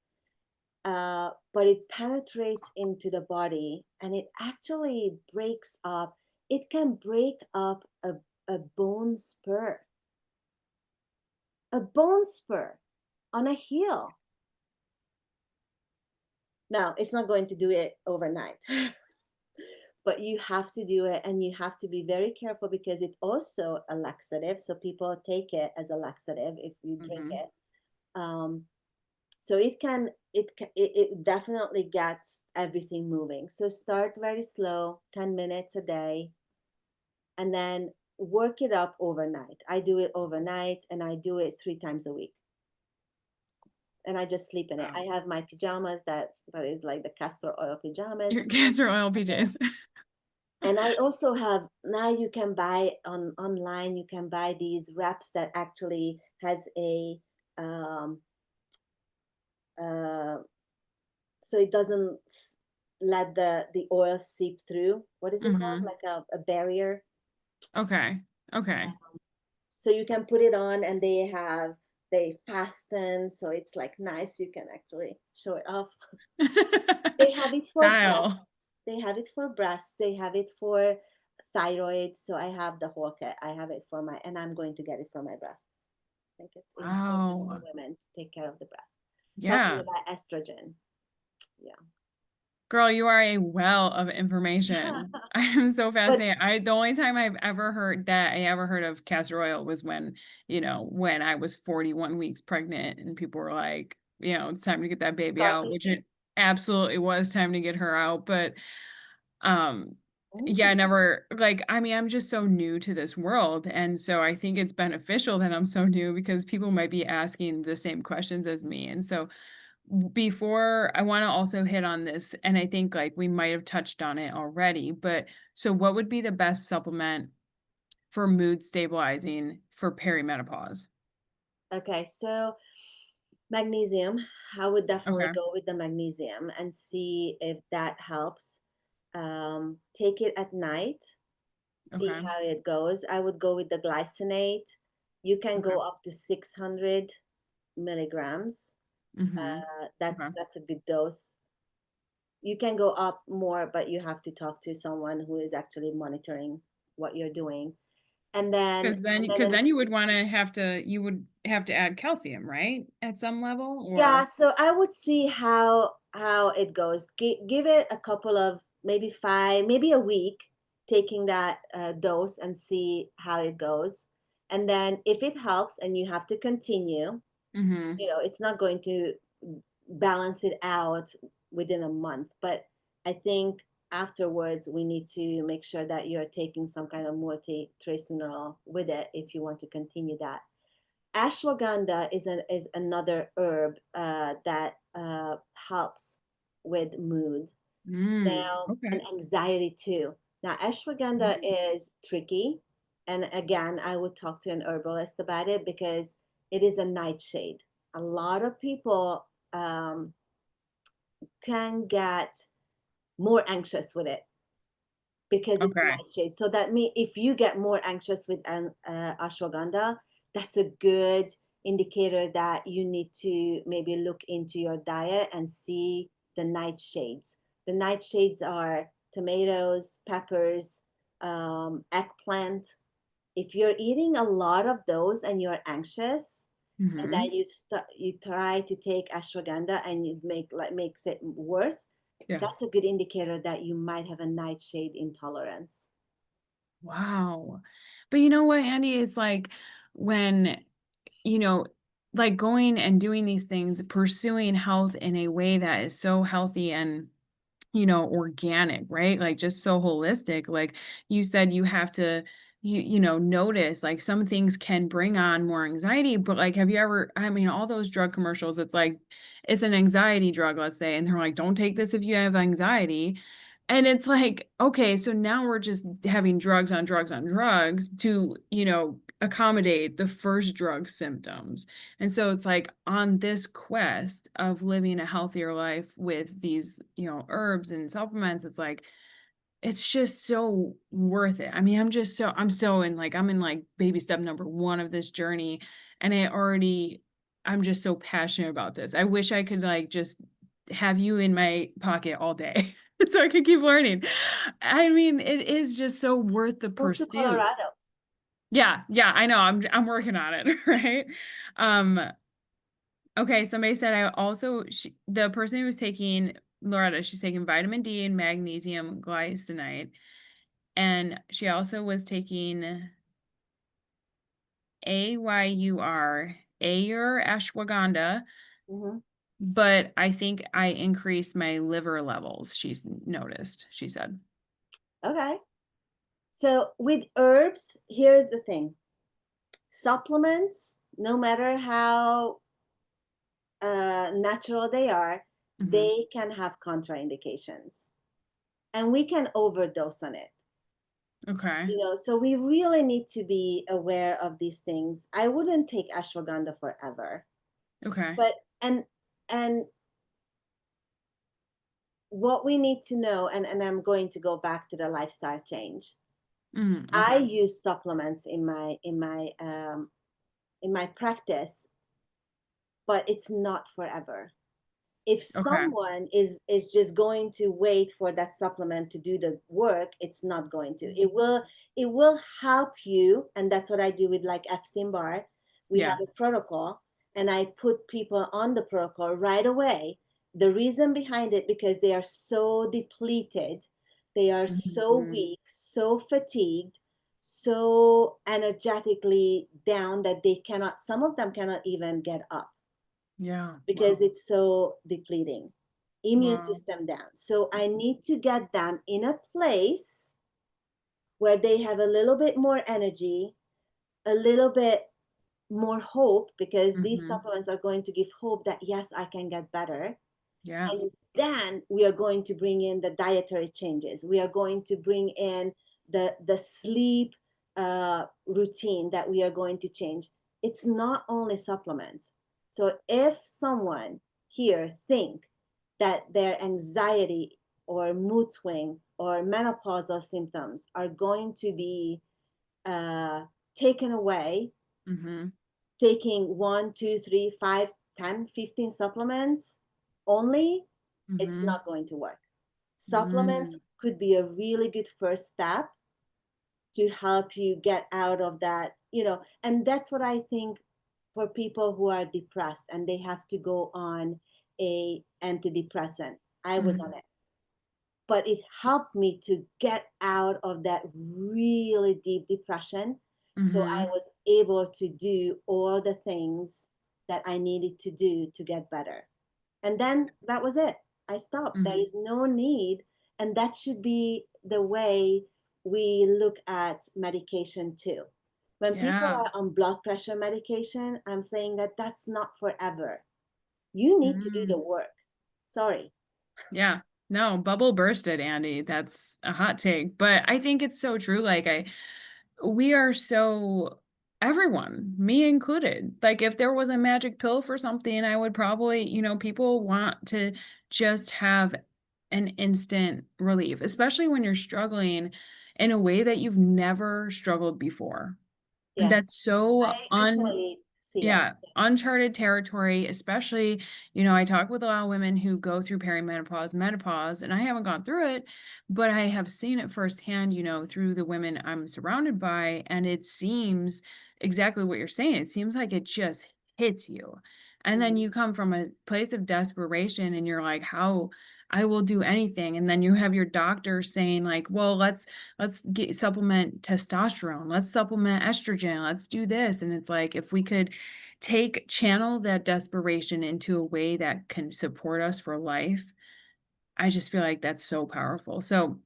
but it penetrates into the body and it actually breaks up. It can break up a a bone spur on a heel. Now, it's not going to do it overnight, but you have to do it and you have to be very careful because it's also a laxative. So people take it as a laxative if you drink Hmm. it. Um, so it definitely gets everything moving. So start very slow, 10 minutes a day, and then work it up overnight. I do it overnight and I do it 3 times a week. And I just sleep in it. I Wow. have my pajamas that is like the castor oil pajamas. Your castor oil PJs. And I also have, now you can buy online, you can buy these wraps that actually has a um uh so it doesn't let the oil seep through. What is it called? Hmm. Like a barrier. Okay. Okay. So you can put it on and they fasten, so it's like nice. You can actually show it off. They have it for breast. Style. They have it for breast. They have it for thyroid. So I have the whole kit. I have it for my, and I'm going to get it for my breast. I think it's important for Wow. women to take care of the breast. Talking Yeah. about estrogen. Yeah. Girl, you are a well of information. I am so But fascinated. The only time I've ever heard that I ever heard of castor oil was when I was 41 weeks pregnant and people were like, it's time to get that baby scar out, which tissue. it absolutely was time to get her out. But um yeah, I Ooh. never I mean, I'm just so new to this world. And so I think it's beneficial that I'm so new because people might be asking the same questions as me. And so before I want to also hit on this, and I think we might have touched on it already, but so what would be the best supplement for mood stabilizing for perimenopause? Okay, so magnesium, I would definitely Okay. go with the magnesium and see if that helps. Take it at night, see Okay. how it goes. I would go with the glycinate. You can Okay. go up to 600 milligrams. Mhm. That's Okay. that's a good dose. You can go up more, but you have to talk to someone who is actually monitoring what you're doing. And then Because then and then because in then you would have to add calcium, right? At some level Yeah, or so I would see how it goes. Give it a couple of maybe five, maybe a week, taking that dose and see how it goes. And then if it helps and you have to continue, Mhm. it's not going to balance it out within a month. But I think afterwards we need to make sure that you're taking some kind of multi-tracinolone with it if you want to continue that. Ashwagandha is another herb that helps with mood now and Okay. anxiety too. Now, ashwagandha Mm. is tricky, and again, I would talk to an herbalist about it because it is a nightshade. A lot of people can get more anxious with it because it's Okay. nightshade. So that means if you get more anxious with an ashwagandha, that's a good indicator that you need to maybe look into your diet and see the nightshades. The nightshades are tomatoes, peppers, eggplant. If you're eating a lot of those and you're anxious, and then Hmm. you try to take ashwagandha and it makes it worse, Yeah. that's a good indicator that you might have a nightshade intolerance. Wow. But you know what, Andy? It's like when, you know, like going and doing these things, pursuing health in a way that is so healthy and organic, right? Like just so holistic. Like you said, you have to, notice like some things can bring on more anxiety, but like, have you ever, I mean, all those drug commercials, it's like, it's an anxiety drug, let's say, and they're like, don't take this if you have anxiety. And it's like, okay, so now we're just having drugs on drugs on drugs to, accommodate the first drug symptoms. And so it's like on this quest of living a healthier life with these, herbs and supplements, it's like, it's just so worth it. I mean, I'm in like baby step number one of this journey. And I'm just so passionate about this. I wish I could like just have you in my pocket all day so I could keep learning. I mean, it is just so worth the Move to pursuit. Colorado. Yeah, yeah, I know. I'm working on it, right? Um, okay, somebody said the person who was taking Loretta, she's taking vitamin D and magnesium glycinate, and she also was taking Ayur ashwagandha, Hmm. but I think I increased my liver levels, she's noticed, she said. Okay. So with herbs, here's the thing. Supplements, no matter how natural they are, Hmm. they can have contraindications. And we can overdose on it. Okay. So we really need to be aware of these things. I wouldn't take ashwagandha forever. Okay. But and what we need to know, and I'm going to go back to the lifestyle change. I Okay. use supplements in my practice, but it's not forever. If Okay. someone is just going to wait for that supplement to do the work, it's not going to. It will help you, and that's what I do with like Epstein-Barr. We Yeah. have a protocol, and I put people on the protocol right away. The reason behind it, because they are so depleted, they are so Mhm. weak, so fatigued, so energetically down that they cannot, some of them cannot even get up Yeah. because Wow. it's so depleting. Immune Wow. system down. So I need to get them in a place where they have a little bit more energy, a little bit more hope, because these Hmm. supplements are going to give hope that yes, I can get better. Yeah. And then we are going to bring in the dietary changes. We are going to bring in the sleep routine that we are going to change. It's not only supplements. So if someone here think that their anxiety or mood swing or menopausal symptoms are going to be uh, taken away, Hmm. taking 1, 2, 3, 5, 10, 15 supplements only, it's Hmm. not going to work. Supplements Mm. could be a really good first step to help you get out of that. And that's what I think for people who are depressed and they have to go on a antidepressant. I was on Mhm. it, but it helped me to get out of that really deep depression. So I Mhm. was able to do all the things that I needed to do to get better. And then that was it. I stopped. There Mhm. is no need. And that should be the way we look at medication too. When people Yeah. are on blood pressure medication, I'm saying that that's not forever. You need to do the Mm. work. Sorry. Yeah. No, bubble bursted, Andy. That's a hot take, but I think it's so true. We are so, everyone, me included. Like, if there was a magic pill for something, I would probably, people want to just have an instant relief, especially when you're struggling in a way that you've never struggled before. And Yes, that's so I totally see it. yeah, Yes. uncharted territory, especially, I talk with a lot of women who go through perimenopause, menopause, and I haven't gone through it, but I have seen it firsthand, through the women I'm surrounded by, and it seems exactly what you're saying. It seems like it just hits you. And then Mhm. you come from a place of desperation and you're like, how I will do anything. And then you have your doctor saying like, well, let's get supplement testosterone, let's supplement estrogen, let's do this. And it's like if we could channel that desperation into a way that can support us for life, I just feel like that's so powerful. So,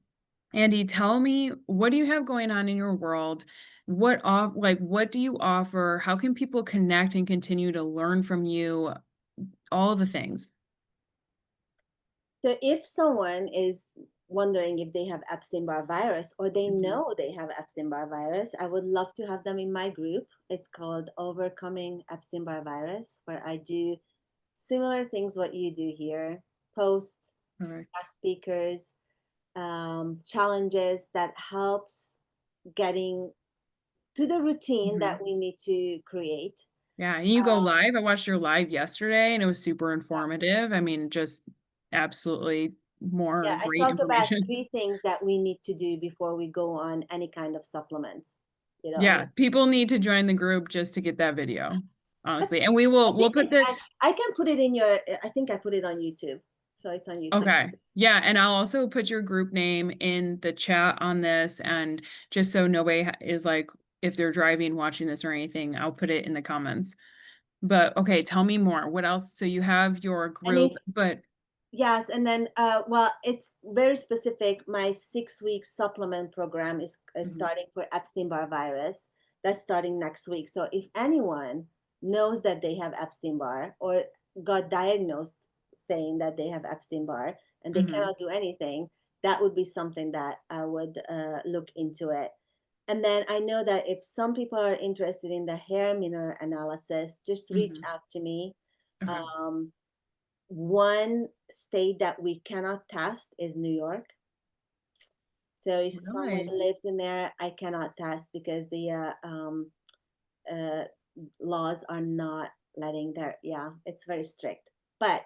Andy, tell me, what do you have going on in your world? What do you offer? How can people connect and continue to learn from you? All the things. So if someone is wondering if they have Epstein-Barr virus or they Mhm. know they have Epstein-Barr virus, I would love to have them in my group. It's called Overcoming Epstein-Barr Virus, where I do similar things what you do here, posts, Perfect. guest speakers, challenges that helps getting to the routine that Mhm. we need to create. Yeah, and you go live. I watched your live yesterday and it was super Yeah, informative. I mean, just absolutely more yeah, I great talk about information. 3 things that we need to do before we go on any kind of supplements. Yeah, people need to join the group just to get that video, honestly. And we'll put the I can put it in your. I think I put it on YouTube, so it's on YouTube. okay. Yeah, and I'll also put your group name in the chat on this and just so nobody is like if they're driving watching this or anything, I'll put it in the comments. But okay, tell me more. What else? So you have your And if group, but yes, and then well, it's very specific. My 6 week supplement program is mhm, starting for Epstein-Barr virus. That's starting next week. So if anyone knows that they have Epstein-Barr or got diagnosed saying that they have Epstein-Barr and they mhm, cannot do anything, that would be something that I would look into it. And then I know that if some people are interested in the hair mineral analysis, just reach mhm. out to me. Okay. Um, one state that we cannot test is New York. So if someone Really? lives in there, I cannot test because the uh, laws are not letting their, yeah, it's very strict. But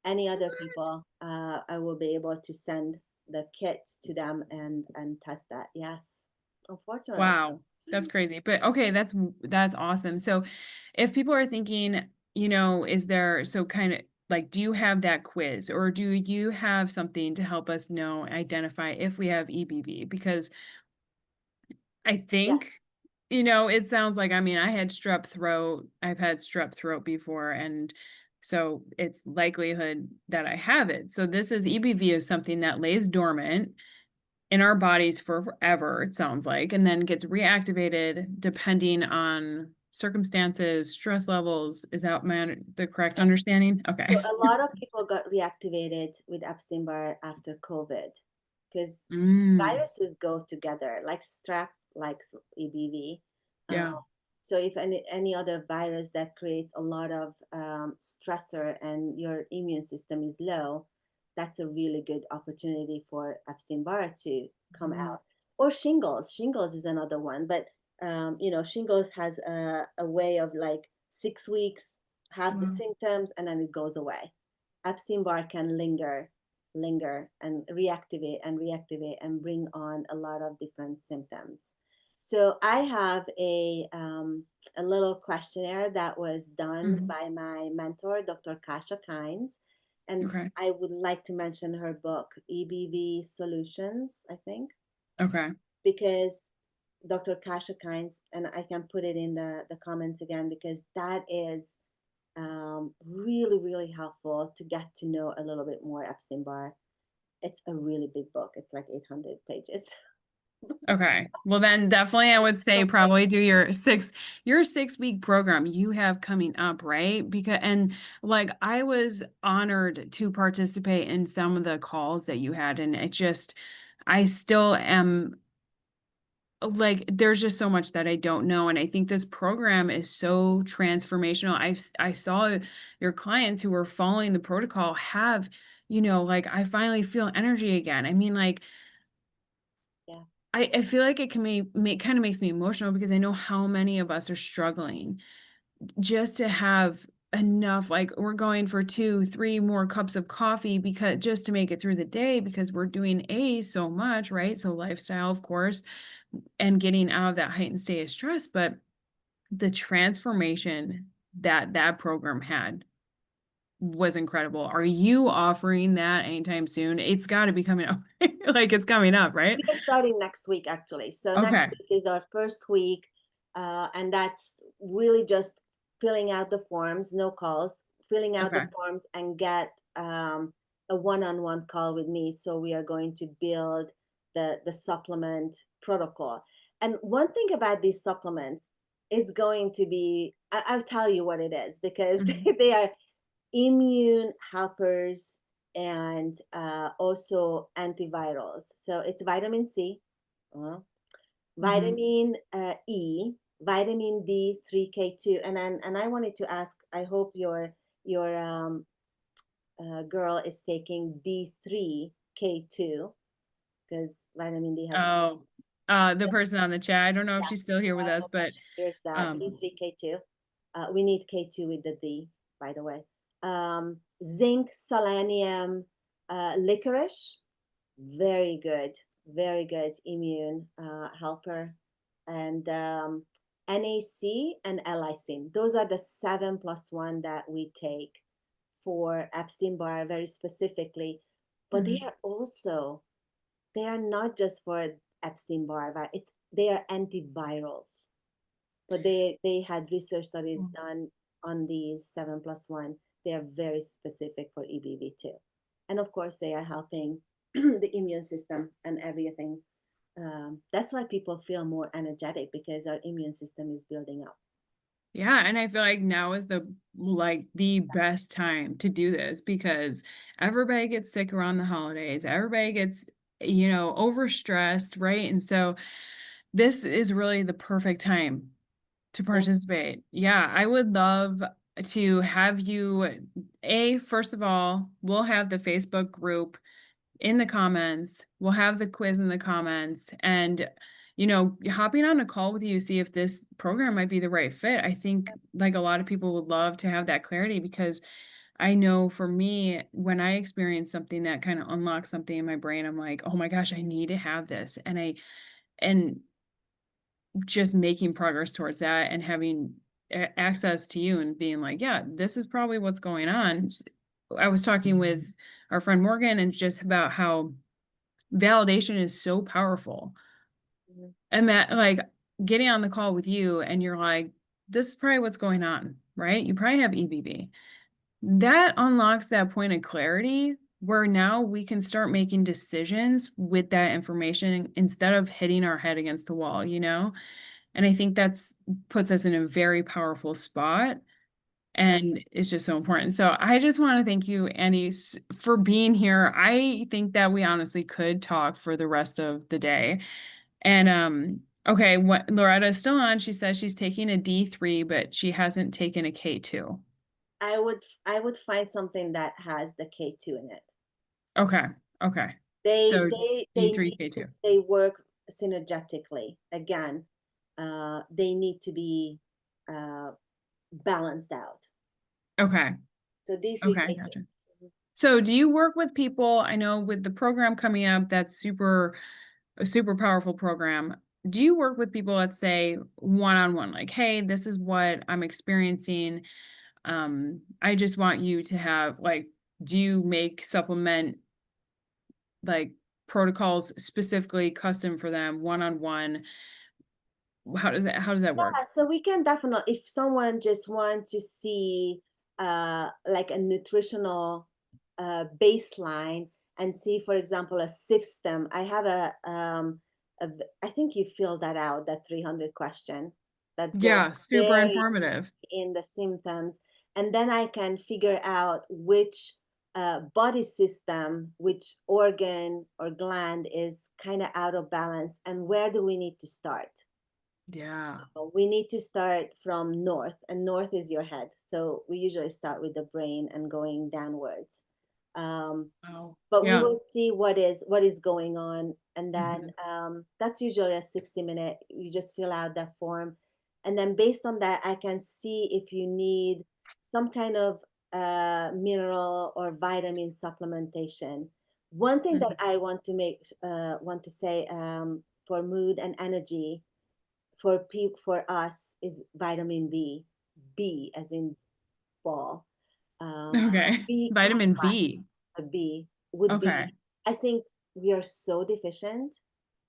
any other people, I will be able to send the kit to them and test that. Yes, unfortunately. Wow, that's crazy. But okay, that's awesome. So if people are thinking, is there so kind of like do you have that quiz or do you have something to help us know identify if we have EBV? Because I Yeah. think it sounds like I mean, I had strep throat. I've had strep throat before and so it's likelihood that I have it. So this is EBV is something that lays dormant in our bodies for forever, it sounds like, and then gets reactivated depending on circumstances, stress levels. Is that the correct Yeah. understanding? So Okay. a lot of people got reactivated with Epstein-Barr after COVID because Mm, viruses go together, like strep, like EBV. yeah. So if any other virus that creates a lot of stressor and your immune system is low, that's a really good opportunity for Epstein-Barr to come Mhm. out. Or shingles. Shingles is another one, but shingles has a way of like 6 weeks, have the Wow. symptoms, and then it goes away. Epstein-Barr can linger and reactivate and bring on a lot of different symptoms. So I have a little questionnaire that was done Mhm. by my mentor, Dr. Kasha Kynes, and Okay. I would like to mention her book, EBV Solutions, I think, Okay. because Dr. Kasha Kynes, and I can put it in the comments again because that is really, really helpful to get to know a little bit more Epstein Barr. It's a really big book. It's like 800 pages. Okay. Well, then definitely I would say So probably do your 6 week program you have coming up, right? Because and like I was honored to participate in some of the calls that you had, and I still am like there's just so much that I don't know and I think this program is so transformational. I saw your clients who were following the protocol have like I finally feel energy again. I mean, like, Yeah. I feel like it can kind of makes me emotional because I know how many of us are struggling just to have enough, like we're going for 2, 3 more cups of coffee because just to make it through the day because we're doing so much, right? So lifestyle, of course, and getting out of that heightened state of stress, but the transformation that that program had was incredible. Are you offering that anytime soon? It's got to be coming up. Like it's coming up, right? We are starting next week, actually. So next Okay. week is our first week, and that's really just filling out the forms, no calls, filling out the Okay. forms and get a one-on-one call with me. So we are going to build the supplement protocol. And one thing about these supplements, it's going to be, I'll tell you what it is because Mhm. they are immune helpers and also antivirals. So it's vitamin C, uh, Mhm. vitamin E, vitamin D3K2, and I wanted to ask. I hope your girl is taking D3K2 because vitamin D has. Oh, the person on the chat. I don't know if she's still here with I us, hope that but she hears that. um D3, K2. We need K2 with the D, by the way. Zinc, selenium, licorice, very good immune helper. And NAC and lysine. Those are the 7+1 that we take for Epstein-Barr very specifically. But mhm. they are not just for Epstein-Barr virus. They are antivirals, but they had research studies Mm. done on these 7+1. They are very specific for EBV too, and of course they are helping the immune system and everything. That's why people feel more energetic because our immune system is building up. Yeah, and I feel like now is the best time to do this because everybody gets sick around the holidays. Everybody gets, overstressed, right? And so this is really the perfect time to Yeah, participate. Yeah, I would love to have you first of all, we'll have the Facebook group in the comments. We'll have the quiz in the comments and hopping on a call with you, see if this program might be the right fit. I think like a lot of people would love to have that clarity because I know for me, when I experience something that kind of unlocks something in my brain, I'm like, oh my gosh, I need to have this. And just making progress towards that and having access to you and being like, yeah, this is probably what's going on. I was talking with our friend Morgan and just about how validation is so powerful. mhm, And that, like, getting on the call with you and you're like, this is probably what's going on, right? You probably have EBV. That unlocks that point of clarity where now we can start making decisions with that information instead of hitting our head against the wall, you know? And I think that's puts us in a very powerful spot. yeah. And it's just so important. So I just want to thank you, Annie, for being here. I think that we honestly could talk for the rest of the day. And okay, what Loretta's still on. She says she's taking a D3, but she hasn't taken a K2. I would find something that has the K2 in it. Okay. Okay. They So they they D3, need K2. they work synergetically. Again, they need to be uh, balanced out. Okay. So D3 Okay, K2. gotcha. So do you work with people? I know with the program coming up, that's a super powerful program. Do you work with people, let's say, one-on-one, like, hey, this is what I'm experiencing. I just want you to have like, do you make supplement like protocols specifically custom for them, one-on-one? How does that work? So we can definitely, if someone just want to see like a nutritional baseline and see, for example, a system. I have I think you filled that out, that 300 question that goes Yeah, super very informative. in the symptoms, and then I can figure out which body system, which organ or gland is kind of out of balance, and where do we need to start. Yeah. We need to start from north, and north is your head. So we usually start with the brain and going downwards. Oh, But we yeah. will see what is going on, and then Mhm. that's usually a 60-minute. You just fill out that form, and then based on that, I can see if you need some kind of mineral or vitamin supplementation. One thing that Mhm. I want to say, for mood and energy, for us, is vitamin B as in ball. um, Okay. B Vitamin complex, B. a B would Okay. be, I think we are so deficient.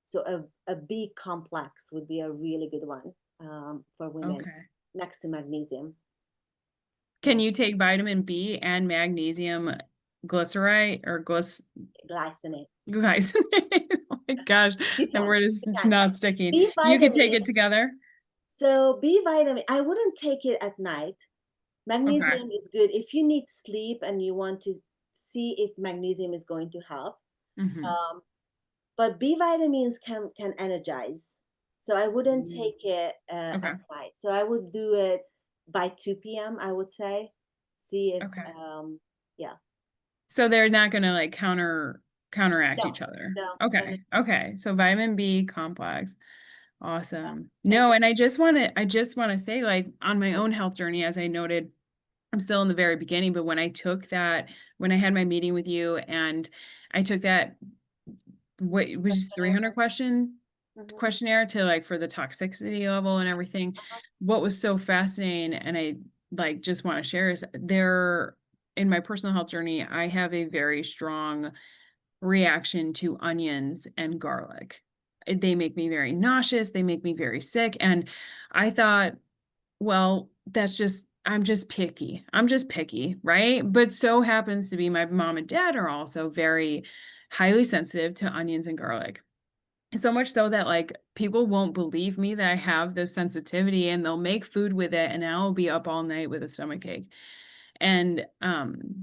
So a B complex would be a really good one, for women, Okay. next to magnesium. Can Yeah, you take vitamin B and magnesium glycerite or glycinate. glycinate? Oh my gosh, You that can, word is you it's can. not sticking. B You could take vitamin. it together? So B vitamin, I wouldn't take it at night. Okay. Magnesium is good if you need sleep and you want to see if magnesium is going to help. Mhm. Um, but B vitamins can energize. So I wouldn't Mm. take it Okay. at night. So I would do it by 2 p.m., I would say. See if Okay. yeah. So they're not gonna like counteract No, each other. no, no, no. Okay. Okay. So vitamin B complex. Awesome. And No, just and I just want to say, like, on my own health journey, as I noted, I'm still in the very beginning, but when I had my meeting with you and I took that, what it was just questionnaire. 300 question Mhm. questionnaire to like for the toxicity level and everything. What was so fascinating, and I like just want to share, is there in my personal health journey, I have a very strong reaction to onions and garlic. They make me very nauseous, they make me very sick. And I thought, well, that's just, I'm just picky. I'm just picky, right? But so happens to be my mom and dad are also very highly sensitive to onions and garlic. So much so that like people won't believe me that I have this sensitivity and they'll make food with it and I'll be up all night with a stomach ache. And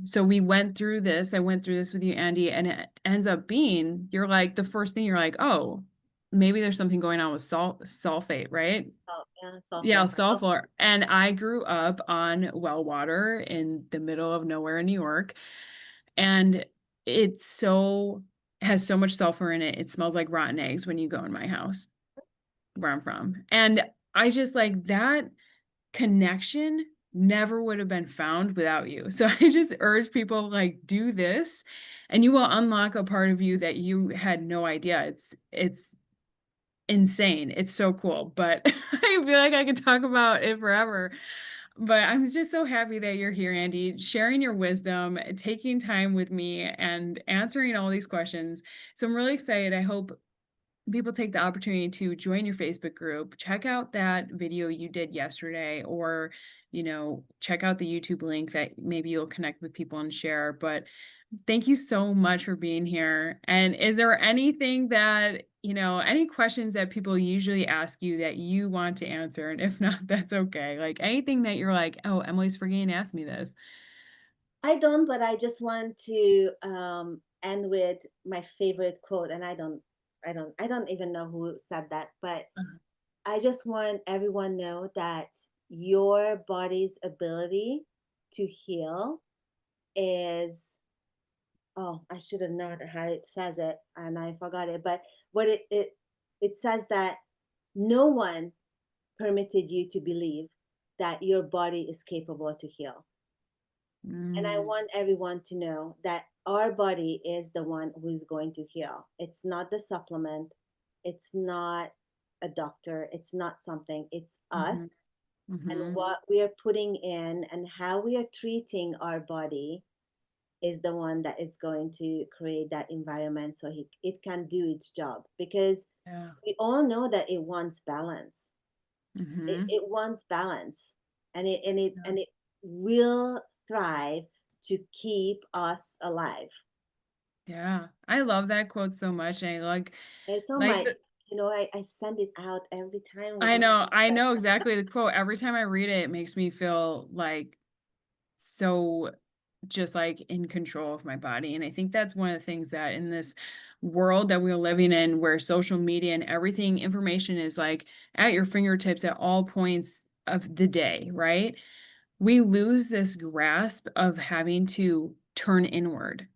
so we went through this. I went through this with you, Andy, and it ends up being you're like the first thing you're like, oh, maybe there's something going on with sulfate, right? Oh, yeah, Yeah, sulfur. sulfur. And I grew up on well water in the middle of nowhere in New York. And it so has so much sulfur in it. It smells like rotten eggs when you go in my house where I'm from. And I just like that connection never would have been found without you. So I just urge people like do this and you will unlock a part of you that you had no idea. It's insane. It's so cool, but I feel like I could talk about it forever. But I'm just so happy that you're here, Andy, sharing your wisdom, taking time with me, and answering all these questions. So I'm really excited. I hope people take the opportunity to join your Facebook group, check out that video you did yesterday, or, check out the YouTube link that maybe you'll connect with people and share. But thank you so much for being here. And is there anything that, any questions that people usually ask you that you want to answer? And if not, that's okay. Like anything that you're like, oh, Emily's forgetting to ask me this. I don't, but I just want to end with my favorite quote, and I don't even know who said that, but Uh, I just want everyone know that your body's ability to heal is, oh, I should have known how it says it and I forgot it, but what it says that no one permitted you to believe that your body is capable to heal. And I mm, want everyone to know that our body is the one who's going to heal. It's not the supplement, it's not a doctor, it's not something, it's us. mhm, And mhm. what we are putting in and how we are treating our body is the one that is going to create that environment so it can do its job. Because Yeah. we all know that it wants balance. it, Mhm. it wants balance, and it and it Yeah. and it will thrive to keep us alive. Yeah. I love that quote so much. And I It's on like my, the, I send it out every time with I my know, I but know exactly the quote. Every time I read it, it makes me feel like so just like in control of my body. And I think that's one of the things that in this world that we're living in, where social media and everything, information is like at your fingertips at all points of the day, right? We lose this grasp of having to turn inward,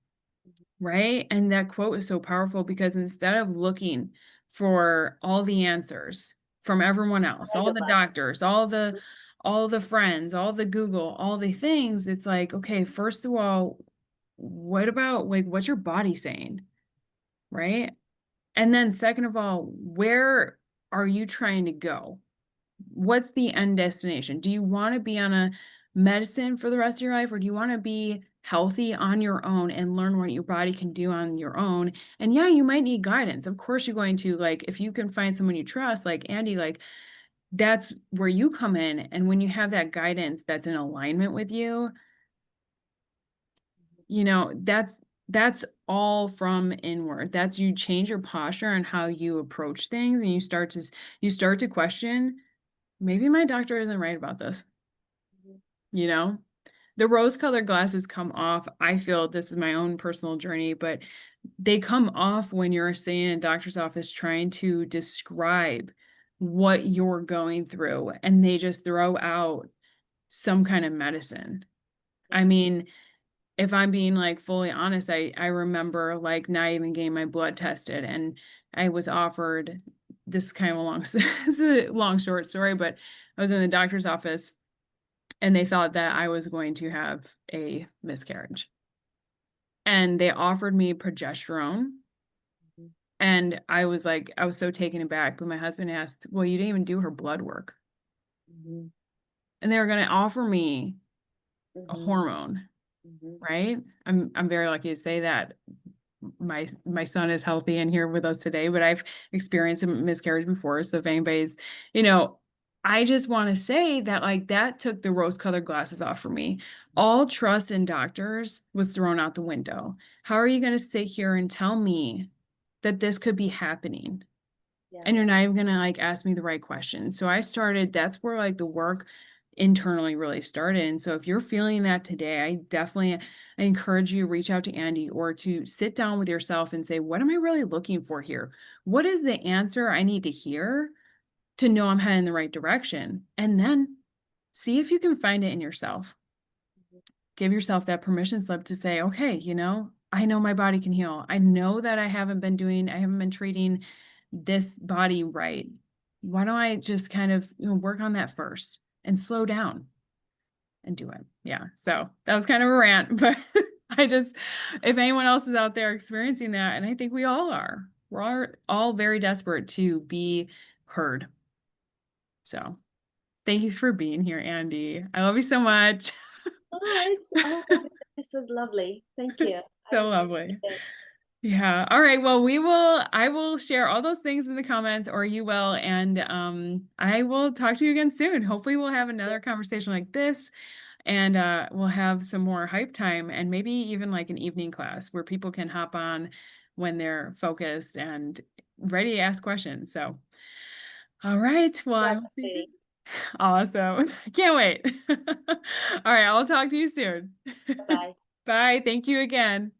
right? And that quote is so powerful because instead of looking for all the answers from everyone else, Ahead all of the us. doctors, all the friends, all the Google, all the things, it's like, okay, first of all, what about like what's your body saying? Right? And then second of all, where are you trying to go? What's the end destination? Do you want to be on a medicine for the rest of your life, or do you want to be healthy on your own and learn what your body can do on your own? And yeah, you might need guidance. Of course, you're going to, like, if you can find someone you trust, like Andy, like that's where you come in. And when you have that guidance that's in alignment with you, you know, that's all from inward. That's you change your posture and how you approach things, and you start to question, maybe my doctor isn't right about this. Mhm. You know, the rose-colored glasses come off. I feel this is my own personal journey, but they come off when you're sitting in a doctor's office trying to describe what you're going through, and they just throw out some kind of medicine. I mean, if I'm being like fully honest, I remember like not even getting my blood tested, and I was offered this kind of a long this is a long short story, but I was in the doctor's office and they thought that I was going to have a miscarriage. And they offered me progesterone. Mhm. And I was like, I was so taken aback. But my husband asked, well, you didn't even do her blood work. Mhm. And they were going to offer me a Mhm. hormone, Mhm. right? I'm very lucky to say that my son is healthy and here with us today, but I've experienced a miscarriage before. So if anybody's, you know, I just want to say that like that took the rose-colored glasses off for me. All trust in doctors was thrown out the window. How are you going to sit here and tell me that this could be happening? Yeah. And you're not even gonna like ask me the right questions. So I started, that's where like the work internally really started. And so if you're feeling that today, I encourage you to reach out to Andy or to sit down with yourself and say, what am I really looking for here? What is the answer I need to hear to know I'm heading in the right direction? And then see if you can find it in yourself. Mhm. Give yourself that permission slip to say, okay, you know, I know my body can heal. I know that I haven't been treating this body right. Why don't I just kind of, you know, work on that first and slow down and do it? Yeah. So that was kind of a rant, but I just, if anyone else is out there experiencing that, and I think we all are, all very desperate to be heard. So thank you for being here, Andy. I love you so much. Oh, oh my goodness, this was lovely. Thank you. I So appreciate lovely. it. Yeah. All right. Well, I will share all those things in the comments, or you will, and I will talk to you again soon. Hopefully we'll have another conversation like this, and we'll have some more hype time and maybe even like an evening class where people can hop on when they're focused and ready to ask questions. So, all right. Well, I hope you Lovely. awesome. Can't wait. All right, I'll talk to you soon. Bye. Bye. Thank you again.